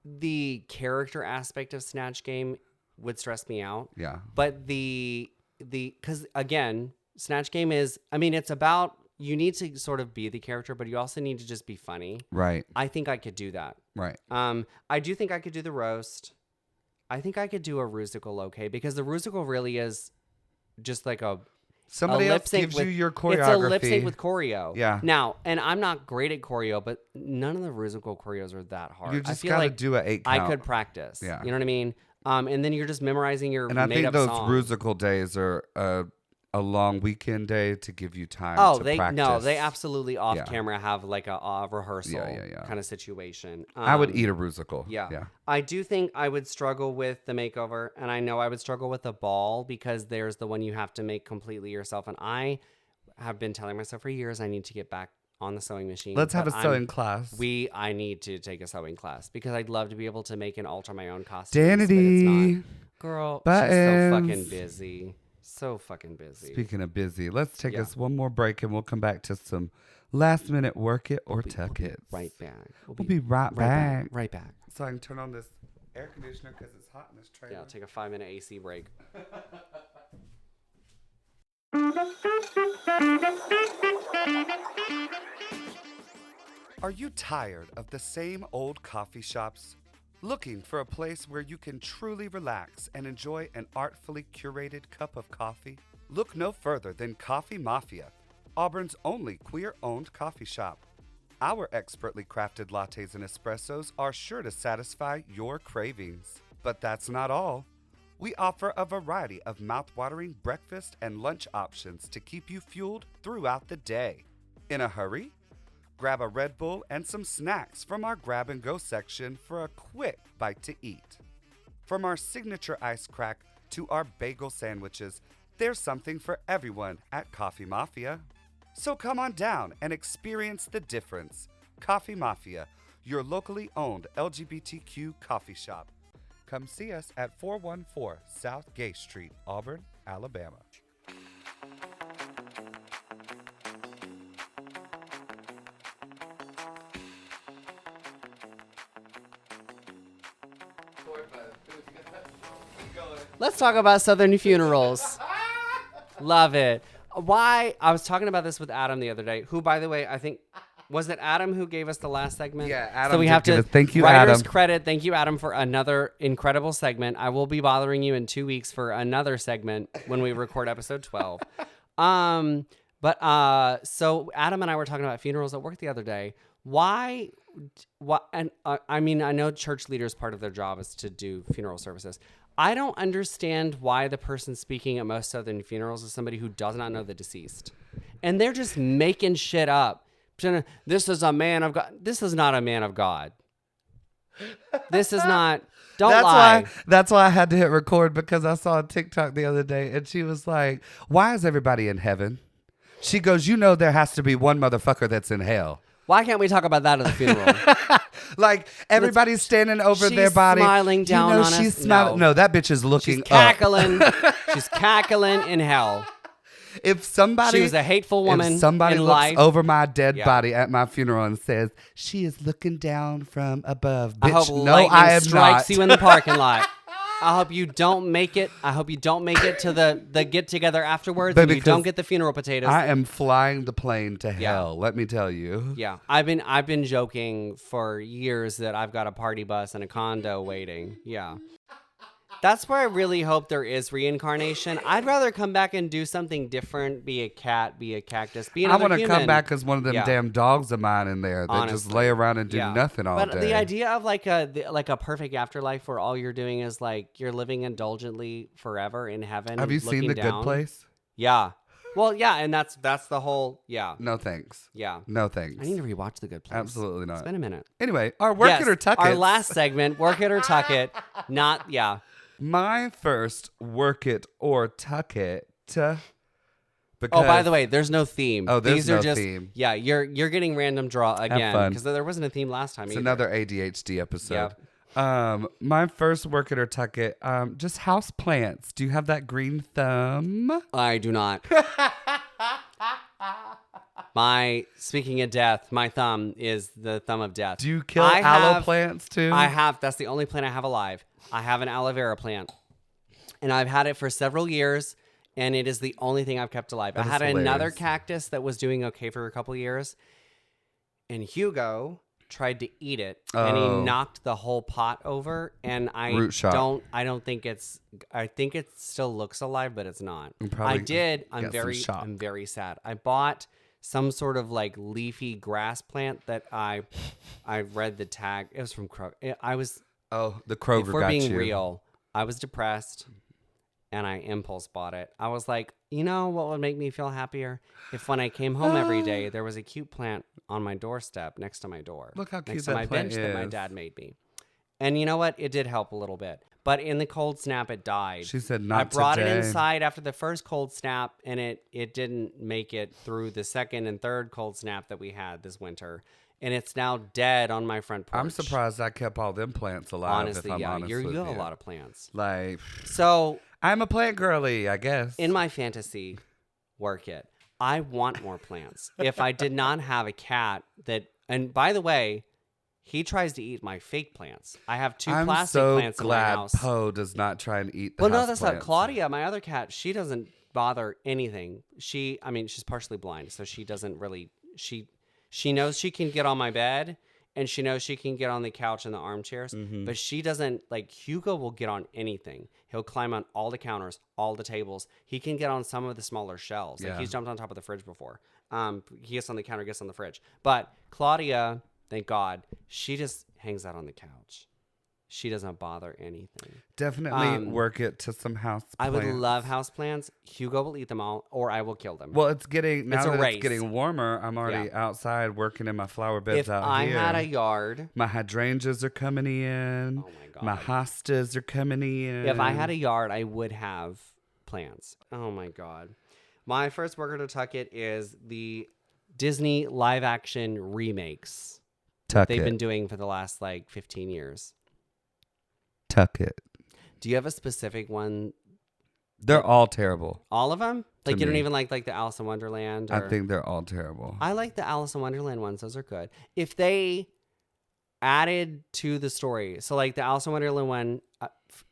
the character aspect of Snatch Game would stress me out. Yeah. But because again, Snatch Game is, I mean, it's about, you need to sort of be the character, but you also need to just be funny. Right. I think I could do that. Right. I do think I could do the roast. I think I could do a Rusical okay, because the Rusical really is just like somebody else gives you your choreography. It's a lip sync with choreo. Yeah. Now, and I'm not great at choreo, but none of the Rusical choreos are that hard. You just I feel gotta like do an 8 count. I could practice. Yeah. You know what I mean? And then you're just memorizing your and I think those song. Rusical days are a long weekend day to give you time to practice. No, they absolutely off camera have like a rehearsal kind of situation. I would eat a Rusical. Yeah. I do think I would struggle with the makeover, and I know I would struggle with the ball because there's the one you have to make completely yourself, and I have been telling myself for years I need to get back on the sewing machine. Let's have a sewing class. I need to take a sewing class because I'd love to be able to make and alter my own costumes. Danity. Girl, Buttons. she's so fucking busy. So fucking busy. Speaking of busy, let's take us one more break and we'll come back to some last minute Work It or Tuck It. Right back. We'll be right back. Right back. So I can turn on this air conditioner because it's hot in this trailer. Yeah, I'll take a 5-minute AC break. Are you tired of the same old coffee shops? Looking for a place where you can truly relax and enjoy an artfully curated cup of coffee? Look no further than Coffee Mafia, Auburn's only queer-owned coffee shop. Our expertly crafted lattes and espressos are sure to satisfy your cravings. But that's not all. We offer a variety of mouth-watering breakfast and lunch options to keep you fueled throughout the day. In a hurry? Grab a Red Bull and some snacks from our grab-and-go section for a quick bite to eat. From our signature ice crack to our bagel sandwiches, there's something for everyone at Coffee Mafia. So come on down and experience the difference. Coffee Mafia, your locally owned LGBTQ coffee shop. Come see us at 414 South Gay Street, Auburn, Alabama. Let's talk about Southern funerals. Love it. Why? I was talking about this with Adam the other day, who, by the way, I think, was it Adam who gave us the last segment? Yeah, Adam. So we have to, thank you, writer's Adam. credit. Thank you, Adam, for another incredible segment. I will be bothering you in 2 weeks for another segment when we record episode 12. So Adam and I were talking about funerals at work the other day. Why? And I mean, I know church leaders, part of their job is to do funeral services. I don't understand why the person speaking at most Southern funerals is somebody who does not know the deceased. And they're just making shit up. This is a man of God. This is not a man of God. This is not. Don't lie. That's why I had to hit record, because I saw a TikTok the other day and she was like, why is everybody in heaven? She goes, you know, there has to be one motherfucker that's in hell. Why can't we talk about that at the funeral? Like, everybody's standing over their body. She's smiling down on us. She's smiling. No, that bitch is looking She's cackling. She's cackling in hell. If somebody, she was a hateful woman. If somebody in looks life. over my dead body at my funeral and says, she is looking down from above. Bitch, I hope no, lightning I am strikes not. you in the parking lot. I hope you don't make it. I hope you don't make it to the get together afterwards, and you don't get the funeral potatoes. I am flying the plane to hell. Let me tell you. Yeah, I've been joking for years that I've got a party bus and a condo waiting. Yeah. That's where I really hope there is reincarnation. I'd rather come back and do something different, be a cat, be a cactus, be another I want to human. come back as one of them damn dogs of mine in there that just lay around and do nothing all day. But the idea of like a perfect afterlife where all you're doing is like you're living indulgently forever in heaven. Have you seen The Good Place? Yeah. Well, yeah, and that's the whole, No thanks. Yeah. No thanks. I need to rewatch The Good Place. Absolutely not. It's been a minute. Anyway, our Work It or Tuck It. Our last segment, Work It or Tuck It. My first Work It or Tuck It. Because, by the way, there's no theme. Oh, there's These no are just, theme. Yeah, you're getting random draw again because there wasn't a theme last time. It's another ADHD episode. My first Work It or Tuck It, just house plants. Do you have that green thumb? I do not. Speaking of death, my thumb is the thumb of death. Do you kill aloe plants too? I have. That's the only plant I have alive. I have an aloe vera plant, and I've had it for several years, and it is the only thing I've kept alive. I had another cactus that was doing okay for a couple of years, and Hugo tried to eat it, and he knocked the whole pot over, and I don't think it's. I think it still looks alive, but it's not. I did. I'm very sad. I bought some sort of like leafy grass plant that I read the tag. It was from Kroger. The Kroger got you. If we're being real, I was depressed and I impulse bought it. I was like, you know what would make me feel happier? If when I came home every day, there was a cute plant on my doorstep next to my door. Look how cute next that to my plant bench is. that my dad made me. And you know what? It did help a little bit. But in the cold snap, it died. She said not today. I brought it inside after the first cold snap, and it didn't make it through the second and third cold snap that we had this winter. And it's now dead on my front porch. I'm surprised I kept all them plants alive. Honestly, if I'm honest with you have a lot of plants. So I'm a plant girly, I guess. In my fantasy, Work It. I want more plants. If I did not have a cat and by the way, he tries to eat my fake plants. I have two plastic plants in my house. I'm so glad Poe does not try and eat the Well, no, house that's plants. not. Claudia, my other cat, she doesn't bother anything. She's partially blind, so she doesn't really. She knows she can get on my bed, and she knows she can get on the couch and the armchairs, but she doesn't, like, Hugo will get on anything. He'll climb on all the counters, all the tables. He can get on some of the smaller shelves. Like, he's jumped on top of the fridge before. He gets on the counter, gets on the fridge. But Claudia, thank God, she just hangs out on the couch. She doesn't bother anything. Definitely Work It to some house plants. I would love house plants. Hugo will eat them all, or I will kill them. Well, it's getting warmer. I'm already outside working in my flower beds out here. If I had a yard, my hydrangeas are coming in. Oh my God. My hostas are coming in. If I had a yard, I would have plants. Oh my God. My first Work It or Tuck It is the Disney live action remakes. They've been doing for the last 15 years. Tuck It. Do you have a specific one? They're all terrible. All of them? You don't even like the Alice in Wonderland? I think they're all terrible. I like the Alice in Wonderland ones. Those are good. If they added to the story. So like the Alice in Wonderland one,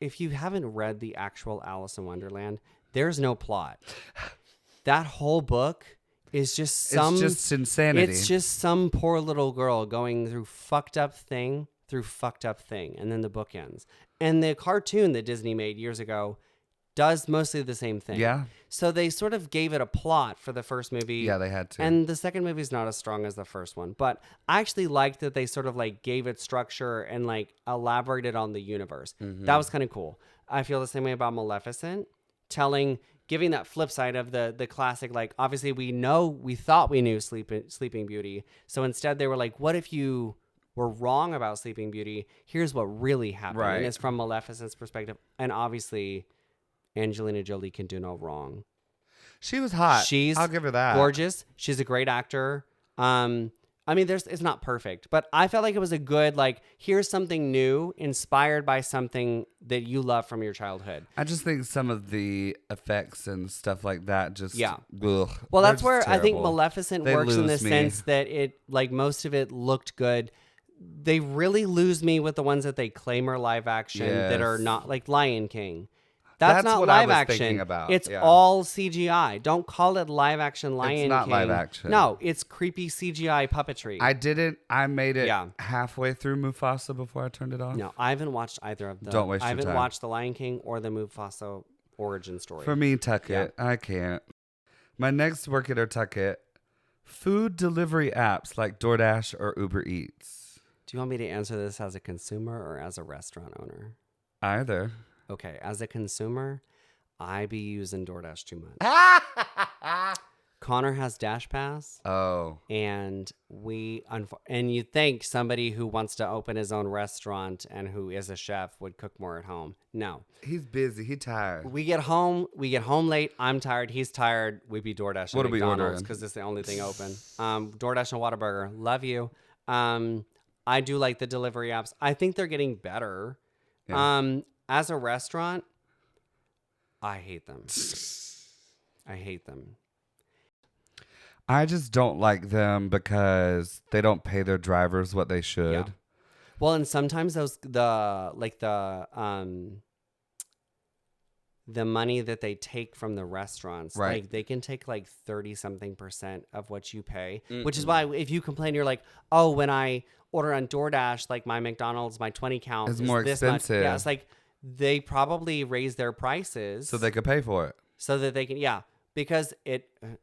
if you haven't read the actual Alice in Wonderland, there's no plot. That whole book is just It's just insanity. It's just some poor little girl going through fucked up thing, and then the book ends. And the cartoon that Disney made years ago does mostly the same thing. Yeah. So they sort of gave it a plot for the first movie. Yeah, they had to. And the second movie is not as strong as the first one. But I actually liked that they sort of like gave it structure and like elaborated on the universe. That was kind of cool. I feel the same way about Maleficent, giving that flip side of the classic, like obviously we thought we knew Sleeping Beauty. So instead they were like, what if you were wrong about Sleeping Beauty? Here's what really happened. Right. And it's from Maleficent's perspective. And obviously Angelina Jolie can do no wrong. She was hot. I'll give her that. Gorgeous. She's a great actor. I mean, it's not perfect, but I felt like it was a good, like, here's something new, inspired by something that you love from your childhood. I just think some of the effects and stuff like that just, ugh, well, that's where terrible. I think Maleficent works in the sense that it, like, most of it looked good. They really lose me with the ones that they claim are live action that are not, like Lion King. That's not what live I was action. thinking about. It's all CGI. Don't call it live action Lion King. It's not live action. No, it's creepy CGI puppetry. I made it halfway through Mufasa before I turned it off. No, I haven't watched either of them. Don't waste your time. I haven't watched The Lion King or the Mufasa origin story. For me, tuck it. I can't. My next Work It or Tuck It, food delivery apps like DoorDash or Uber Eats. Do you want me to answer this as a consumer or as a restaurant owner? Either. Okay, as a consumer, I be using DoorDash too much. Connor has Dash Pass. Oh. And you think somebody who wants to open his own restaurant and who is a chef would cook more at home. No. He's busy. He's tired. We get home late. I'm tired. He's tired. We be DoorDash and What are we McDonald's ordering? because it's the only thing open. DoorDash and Whataburger. Love you. I do like the delivery apps. I think they're getting better. Yeah. As a restaurant, I hate them. I just don't like them because they don't pay their drivers what they should. Yeah. Well, and sometimes the money that they take from the restaurants, right, like they can take like 30-something% of what you pay, which is why if you complain, you're like, oh, when I order on DoorDash, like my McDonald's, my 20 count is more this expensive. Much. Yeah, it's like they probably raise their prices so they could pay for it. So that they can, because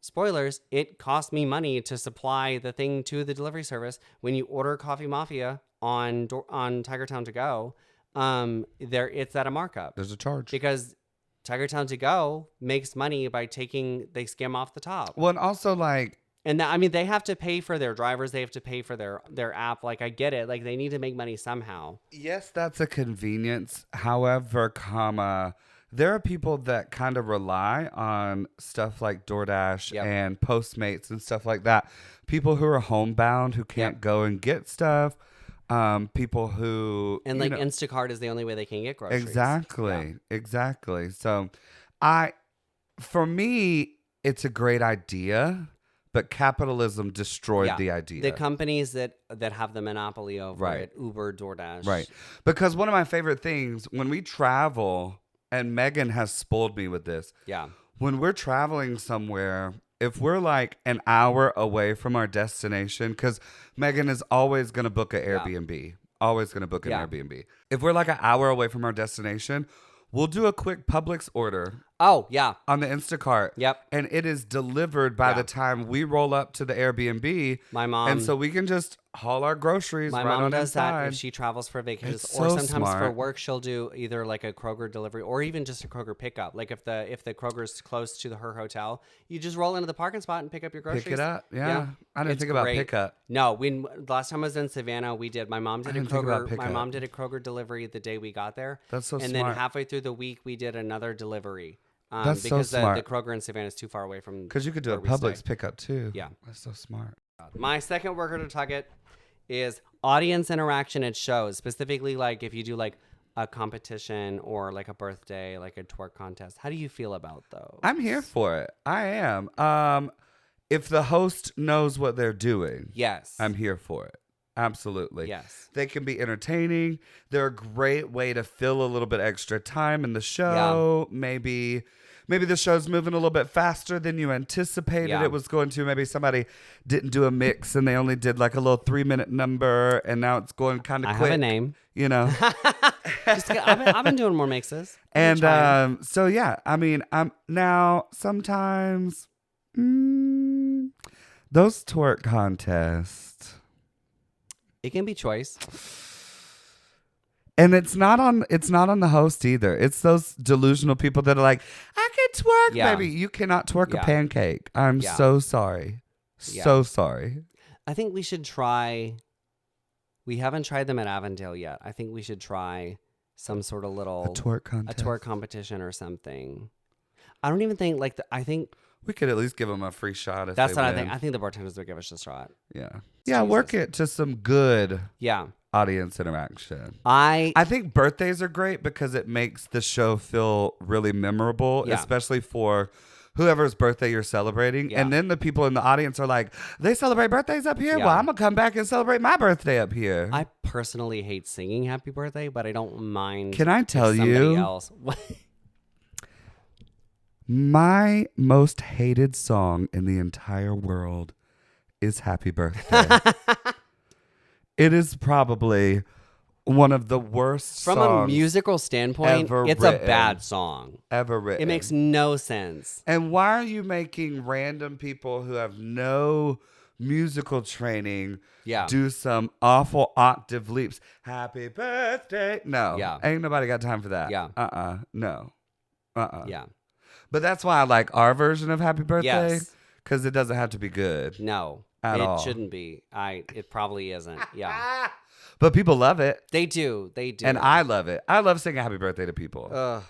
spoilers, it costs me money to supply the thing to the delivery service. When you order Coffee Mafia on Tiger Town To Go, it's at a markup. There's a charge. Because Tiger Town To Go makes money by they skim off the top. Well, and also like, and that, I mean, they have to pay for their drivers. They have to pay for their app. Like, I get it. Like, they need to make money somehow. Yes, that's a convenience. However, there are people that kind of rely on stuff like DoorDash and Postmates and stuff like that. People who are homebound, who can't go and get stuff. People who... And like Instacart is the only way they can get groceries. Exactly. So for me, it's a great idea, but capitalism destroyed the idea. The companies that have the monopoly over it, Uber, DoorDash. Right. Because one of my favorite things, when we travel... And Megan has spoiled me with this. Yeah. When we're traveling somewhere, if we're like an hour away from our destination, because Megan is always going to book an Airbnb. Always going to book an Airbnb. If we're like an hour away from our destination, we'll do a quick Publix order. Oh, yeah. On the Instacart. Yep. And it is delivered by the time we roll up to the Airbnb. My mom. And so we can just haul our groceries right on inside. My mom does that if she travels for vacation. It's or so sometimes smart. for work, she'll do either like a Kroger delivery or even just a Kroger pickup. Like if the Kroger's close to her hotel, you just roll into the parking spot and pick up your groceries. Pick it up. Yeah. I didn't think about pickup. No, last time I was in Savannah, we did. My mom did a Kroger. My mom did a Kroger delivery the day we got there. That's so smart. And then halfway through the week, we did another delivery. That's because so smart. the Kroger in Savannah is too far away from. Because you could do a Publix pickup too. Yeah, that's so smart. My second worker to target is audience interaction at shows, specifically like if you do like a competition or like a birthday, like a twerk contest. How do you feel about those? I'm here for it. I am. If the host knows what they're doing, yes, I'm here for it. Absolutely. Yes. They can be entertaining. They're a great way to fill a little bit extra time in the show. Maybe the show's moving a little bit faster than you anticipated it was going to. Maybe somebody didn't do a mix and they only did like a little 3-minute number and now it's going kind of quick. I have a name. You know. I've been doing more mixes. And so yeah, I mean, now sometimes those twerk contests. It can be choice. And it's not on the host either. It's those delusional people that are like, I can twerk, baby. You cannot twerk a pancake. I'm so sorry. So sorry. I think we should try. We haven't tried them at Avondale yet. I think we should try some sort of little a twerk contest. A twerk competition or something. I don't even think I think we could at least give them a free shot if that's they what win. I think. I think the bartenders would give us a shot. Yeah. Yeah, work it to some good audience interaction. I think birthdays are great because it makes the show feel really memorable, especially for whoever's birthday you're celebrating. And then the people in the audience are like, they celebrate birthdays up here? Well, I'm going to come back and celebrate my birthday up here. I personally hate singing happy birthday, but I don't mind. Can I tell you? Else. My most hated song in the entire world is Happy Birthday. It is probably one of the worst from songs a musical standpoint. It's a bad song ever written. It makes no sense. And why are you making random people who have no musical training do some awful octave leaps? Happy birthday. No. Ain't nobody got time for that. No. Yeah. But that's why I like our version of Happy Birthday. Because it doesn't have to be good. No. It shouldn't be. It probably isn't. Yeah. But people love it. They do. And I love it. I love singing happy birthday to people.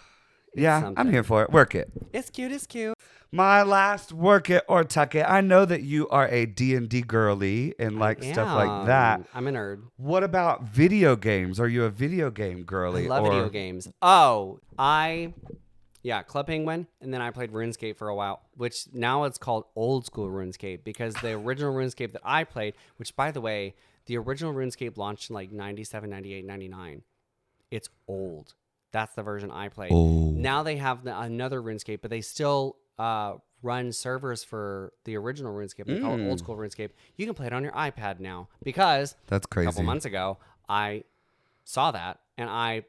I'm here for it. Work it. It's cute. It's cute. My last work it or tuck it. I know that you are a D&D girly and like stuff like that. I'm a nerd. What about video games? Are you a video game girly? I love video games. Oh, Club Penguin, and then I played RuneScape for a while, which now it's called old school RuneScape because the original RuneScape that I played, which by the way, the original RuneScape launched in like 97, 98, 99. It's old. That's the version I played. Oh. Now they have another RuneScape, but they still run servers for the original RuneScape. They call it old school RuneScape. You can play it on your iPad now because that's crazy. A couple months ago, I saw that and I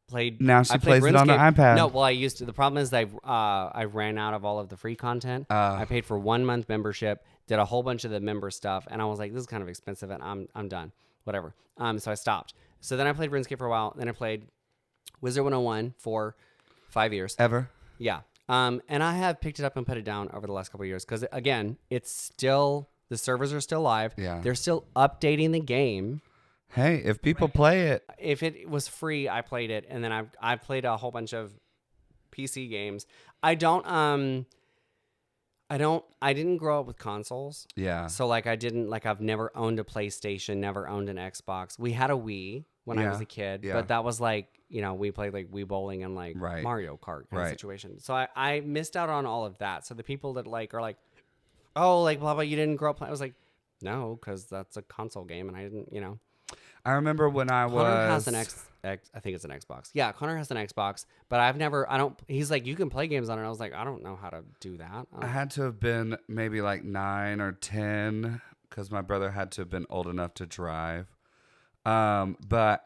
played. Now she plays it on the iPad. No, well, I used to. The problem is I ran out of all of the free content. I paid for 1 month membership, did a whole bunch of the member stuff, and I was like, this is kind of expensive, and I'm done. Whatever. So I stopped. So then I played RuneScape for a while. Then I played Wizard 101 for 5 years. Ever? Yeah. And I have picked it up and put it down over the last couple of years because again, it's still the servers are still live. Yeah. They're still updating the game. Hey, if people play it. If it was free, I played it, and then I've played a whole bunch of PC games. I didn't grow up with consoles. Yeah. So I've never owned a PlayStation, never owned an Xbox. We had a Wii when I was a kid, but that was like, we played like Wii bowling and like Mario Kart kind of situation. So I missed out on all of that. So the people that are like, oh, like blah blah, you didn't grow up playing. I was like, no, because that's a console game, and I didn't, I remember when I was. Connor has an I think it's an Xbox. Yeah, Connor has an Xbox, but he's like, you can play games on it. I was like, I don't know how to do that. I had to have been maybe like 9 or 10 because my brother had to have been old enough to drive. But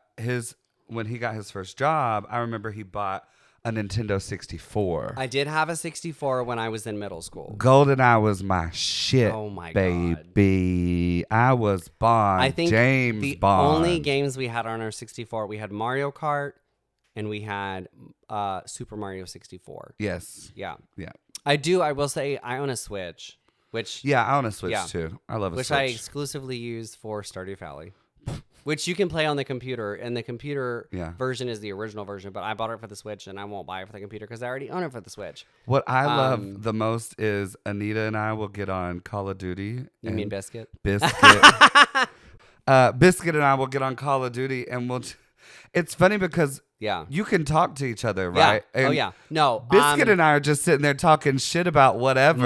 when he got his first job, I remember he bought a Nintendo 64. I did have a 64 when I was in middle school. GoldenEye was my shit. Oh my baby. God. I was Bond. I think James the Bond. only games we had on our 64, we had Mario Kart and we had Super Mario 64. Yes. Yeah. Yeah. I will say I own a Switch, which I own a Switch too. I love a Switch. Which I exclusively use for Stardew Valley. Which you can play on the computer, and the computer version is the original version, but I bought it for the Switch, and I won't buy it for the computer because I already own it for the Switch. What I love the most is Anita and I will get on Call of Duty. You mean Biscuit? Biscuit. Biscuit and I will get on Call of Duty, and it's funny because you can talk to each other, right? Yeah. And No. Biscuit and I are just sitting there talking shit about whatever.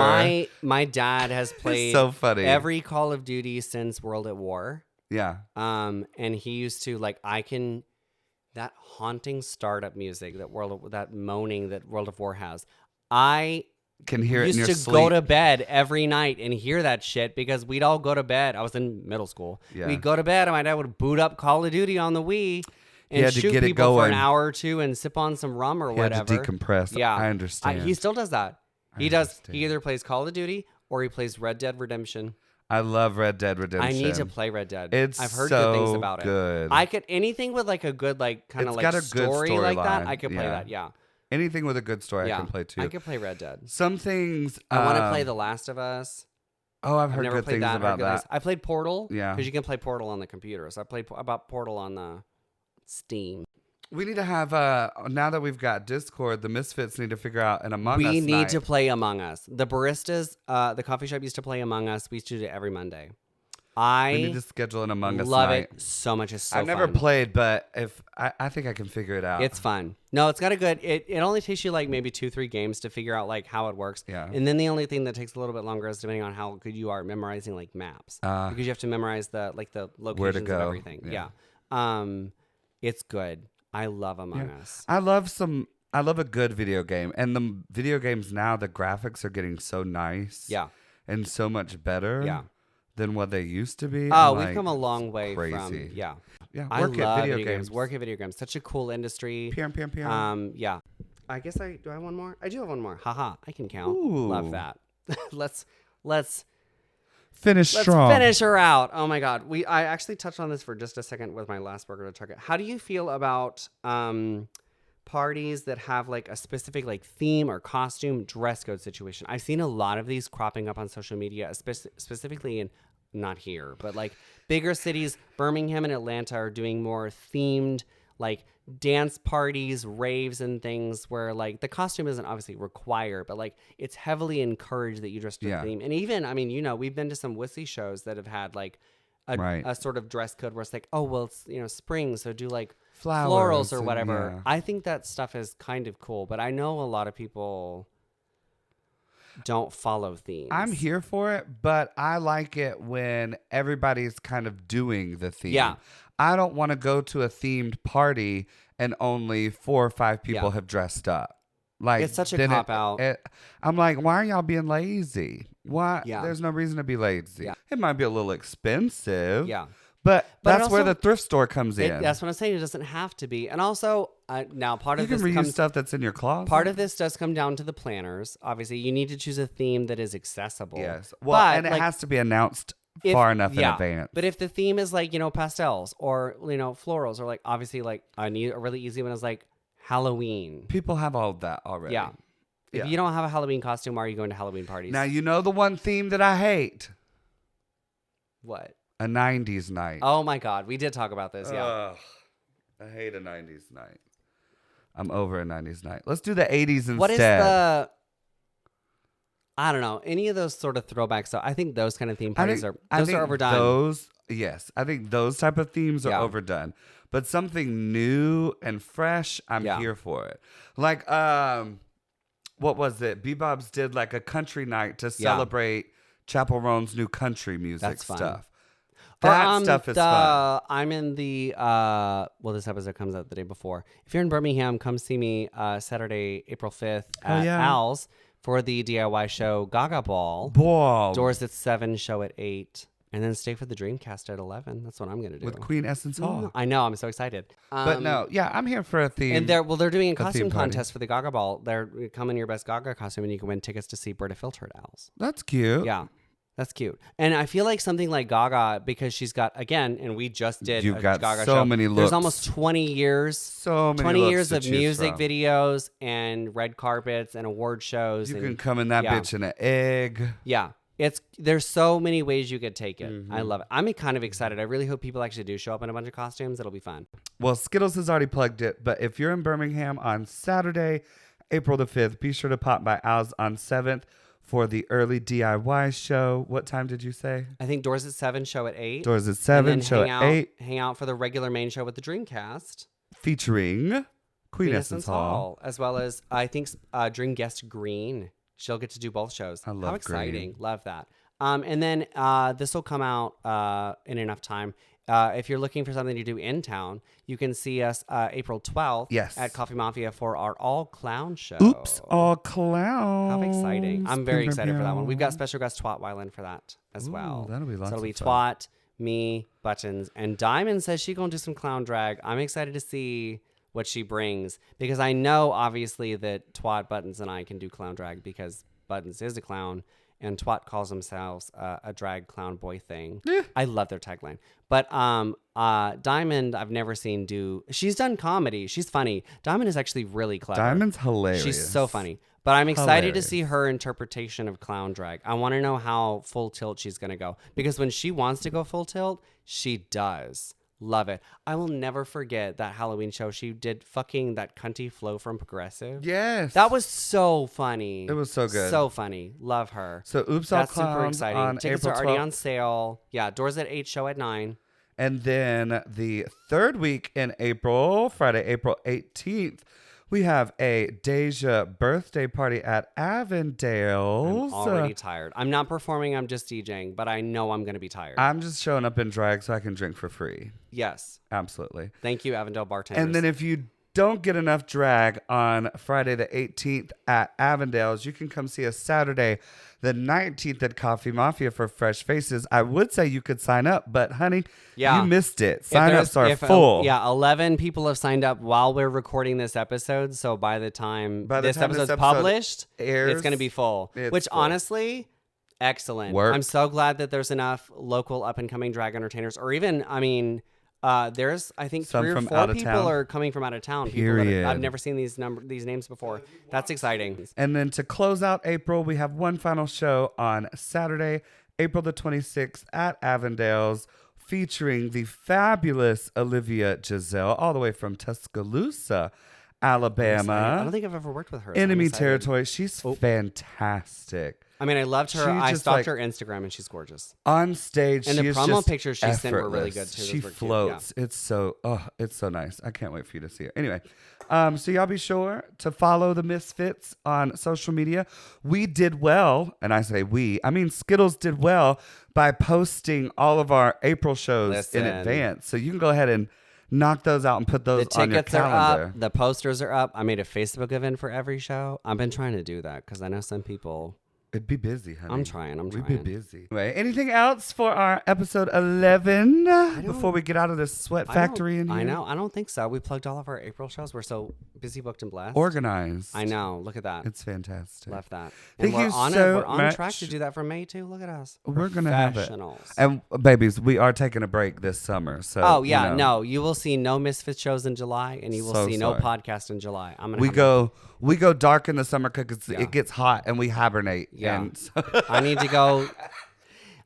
My dad has played so funny. every Call of Duty since World at War. Yeah. And he used to like that haunting startup music that moaning that World of War has. I Can hear it in used your to sleep. go to bed every night and hear that shit because we'd all go to bed. I was in middle school. Yeah. We'd go to bed and my dad would boot up Call of Duty on the Wii He and had to shoot get it people for an going. hour or two and sip on some rum or He had whatever. to decompress. Yeah, I understand. he still does that. He understand. either plays Call of Duty or he plays Red Dead Redemption. I love Red Dead Redemption. I need to play Red Dead. It's I've heard so good things about good. it. I could anything with like a good like kind of It's like got a good story like that. storyline. I could play Yeah. that. Yeah, Anything with a good story, I can play too. I could play Red Dead. Some things. I want to play The Last of Us. Oh, I've I've heard never good played things that. about that. I played Portal. Yeah. Because you can play Portal on the computer. So I played about Portal on the Steam. We need to have now that we've got Discord, the Misfits need to figure out an Among Us We need night. to play Among Us. The baristas, the coffee shop used to play Among Us. We used to do it every Monday. We I need to schedule an Among Us love night. it so much. It's so I've never fun. played, but if I think I can figure it out. It's fun. No, it's got a good. It only takes you like maybe 2-3 games to figure out like how it works. Yeah. And then the only thing that takes a little bit longer is depending on how good you are at memorizing like maps, because you have to memorize the locations of go. everything. Yeah. It's good. I love Among Us. I love a good video game, and the video games now, the graphics are getting so nice. Yeah. And so much better. Yeah. Than what they used to be. Oh, I'm we've like, come a long way crazy. from Yeah. I Work love It video games. Work It video games. Such a cool industry. Pium, pium, pium. Yeah. I guess do I have one more? I do have one more. Haha, I can count. Ooh. Love that. let's Finish strong. finish her out. Oh my God. I actually touched on this for just a second with my last burger to Target. How do you feel about parties that have like a specific like theme or costume dress code situation? I've seen a lot of these cropping up on social media, specifically in not here, but like bigger cities, Birmingham and Atlanta are doing more themed like dance parties, raves and things where like the costume isn't obviously required, but like it's heavily encouraged that you dress to a theme. And even, I mean, we've been to some wussy shows that have had like a sort of dress code where it's like, oh, well, it's, spring. So do like florals or whatever. Yeah. I think that stuff is kind of cool, but I know a lot of people don't follow themes. I'm here for it, but I like it when everybody's kind of doing the theme. Yeah. I don't want to go to a themed party and only 4 or 5 people have dressed up. Like, it's such a cop out. I'm like, why are y'all being lazy? Why? Yeah. There's no reason to be lazy. Yeah. It might be a little expensive. Yeah. But that's also, where the thrift store comes in. That's what I'm saying. It doesn't have to be. And also, now part You of can this reuse stuff that's in your closet. Part of this does come down to the planners. Obviously, you need to choose a theme that is accessible. Yes. Well, and it has to be announced far enough in advance. But if the theme is like, pastels or, florals, or like, obviously, like, I need a really easy one is like Halloween. People have all of that already. Yeah. If you don't have a Halloween costume, why are you going to Halloween parties? Now, you know the one theme that I hate? What? A 90s night. Oh, my God. We did talk about this. Yeah. Ugh, I hate a 90s night. I'm over a 90s night. Let's do the 80s instead. What is I don't know. Any of those sort of throwbacks. So I think those kind of theme parties are overdone. I think those type of themes are overdone. But something new and fresh, I'm here for it. Like, what was it? Bebop's did like a country night to celebrate Chapel Roan's new country music stuff. That stuff is fun. I'm in the this episode comes out the day before. If you're in Birmingham, come see me Saturday, April 5th at Al's for the DIY show Gaga Ball. Doors at 7, show at 8. And then stay for the Dreamcast at 11. That's what I'm going to do. With Queen Essence Hall. I know. I'm so excited. But no, I'm here for a theme. And they're doing a costume contest for the Gaga Ball. They're come in your best Gaga costume and you can win tickets to see Brita Filter at Al's. That's cute. Yeah. That's cute. And I feel like something like Gaga, because she's got, again, and we just did You've a got Gaga so show. mans There's almost 20 years. So many 20 looks years to of choose music from. videos and red carpets and award shows. You and, can come in that bitch in an egg. Yeah. There's so many ways you could take it. I love it. I'm kind of excited. I really hope people actually do show up in a bunch of costumes. It'll be fun. Well, Skittles has already plugged it, but if you're in Birmingham on Saturday, April the 5th, be sure to pop by Al's on 7th for the early DIY show. What time did you say? I think doors at 7, show at 8. Doors at 7, show at 8. Hang out for the regular main show with the Dreamcast. Featuring Queen Essence Hall. As well as, I think, Dream Guest Green. She'll get to do both shows. I love How exciting. Green. Love that. And then this will come out in enough time. if you're looking for something to do in town, you can see us April 12th Yes. at Coffee Mafia for our all clown show. Oops, all clowns. How exciting. I'm very excited for that one. We've got Pew, special guest Twat Weiland for that as well. that'll be lots So it'll be of fun. Twat, me, Buttons, and Diamond says she's going to do some clown drag. I'm excited to see what she brings because I know, obviously, that Twat, Buttons, and I can do clown drag because Buttons is a clown and Twat calls themselves a drag clown boy thing. Yeah. I love their tagline. But Diamond, I've never seen do. She's done comedy. She's funny. Diamond is actually really clever. Diamond's hilarious. She's so funny. But I'm excited Hilarious. to see her interpretation of clown drag. I want to know how full tilt she's going to go. Because when she wants to go full tilt, she does. Love it. I will never forget that Halloween show. She did fucking that cunty Flo from Progressive. Yes. That was so funny. It was so good. So funny. Love her. So Oops All That's super Clowns exciting. on Tickets April are already 12th. on sale. Yeah, doors at 8, show at 9. And then the third week in April, Friday, April 18th, we have a Deja birthday party at Avondale's. I'm already tired. I'm not performing. I'm just DJing, but I know I'm going to be tired. I'm just showing up in drag so I can drink for free. Yes. Absolutely. Thank you, Avondale bartenders. And then if you don't get enough drag on Friday the 18th at Avondale's, you can come see us Saturday the 19th at Coffee Mafia for Fresh Faces. I would say you could sign up, but honey, Yeah. you missed it. Sign-ups are if, full. Yeah, 11 people have signed up while we're recording this episode. So by the time this episode's published, airs, it's going to be full. it's Which full. honestly, excellent. Work. I'm so glad that there's enough local up-and-coming drag entertainers. Or even, I mean, there's, I think, Some 3 or from 4 out of people town. are coming from out of town. People that Period. I've never seen these names before. That's exciting. And then to close out April, we have one final show on Saturday, April the 26th at Avondale's, featuring the fabulous Olivia Giselle, all the way from Tuscaloosa, Alabama. I don't think I've ever worked with her. so I'm Enemy excited. territory. She's fantastic. I mean, I loved her. She I just, stalked like- her Instagram, and she's gorgeous. On stage, And she the is promo just pictures she sent were really effortless. good, too. She Those were cute, floats. It's so nice. I can't wait for you to see her. Anyway, so y'all be sure to follow the Misfits on social media. We did well, and I say we, I mean Skittles did well by posting all of our April shows in Listen. advance. So you can go ahead and knock those out and put those The on your tickets are calendar. up. The posters are up. I made a Facebook event for every show. I've been trying to do that because I know some people. It'd be busy, honey. I'm trying. We'd be busy. Anyway, anything else for our episode 11 before we get out of this sweat factory in here? I know. I don't think so. We plugged all of our April shows. We're so busy, booked, and blessed. Organized. I know. Look at that. It's fantastic. Left that. Thank and we're you on so We're on much. track to do that for May too. Look at us. We're going to have it. Professionals. And babies, we are taking a break this summer. So Oh yeah, you know, no. You will see no Misfit shows in July, and you will So see no sorry. podcast in July. I'm gonna. We go dark in the summer because Yeah. it gets hot and we hibernate. Yeah. And so I need to go.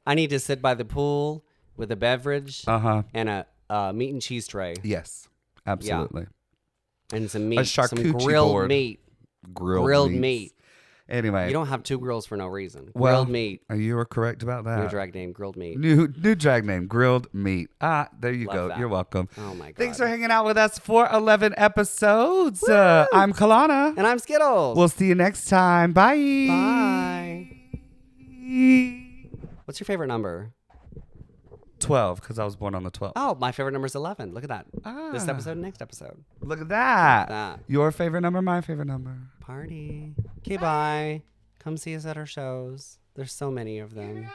I need to sit by the pool with a beverage and a meat and cheese tray yes, absolutely. and some meat, some charcuterie grilled board. meat. Grilled meat. meats. Anyway, You don't have 2 grills for no reason. well, Grilled meat. You were correct about that. New drag name, grilled meat. New drag name, grilled meat. There you Love go. that. You're welcome. Oh my god. Thanks for hanging out with us for 11 episodes. I'm Colana. And I'm Skittles. We'll see you next time. Bye. Bye. What's your favorite number? 12, because I was born on the 12th. Oh, my favorite number is 11. Look at that. This Ah. episode, next episode. Look at that. That. Your favorite number, my favorite number. Party. Okay, bye. Come see us at our shows. There's so many of them.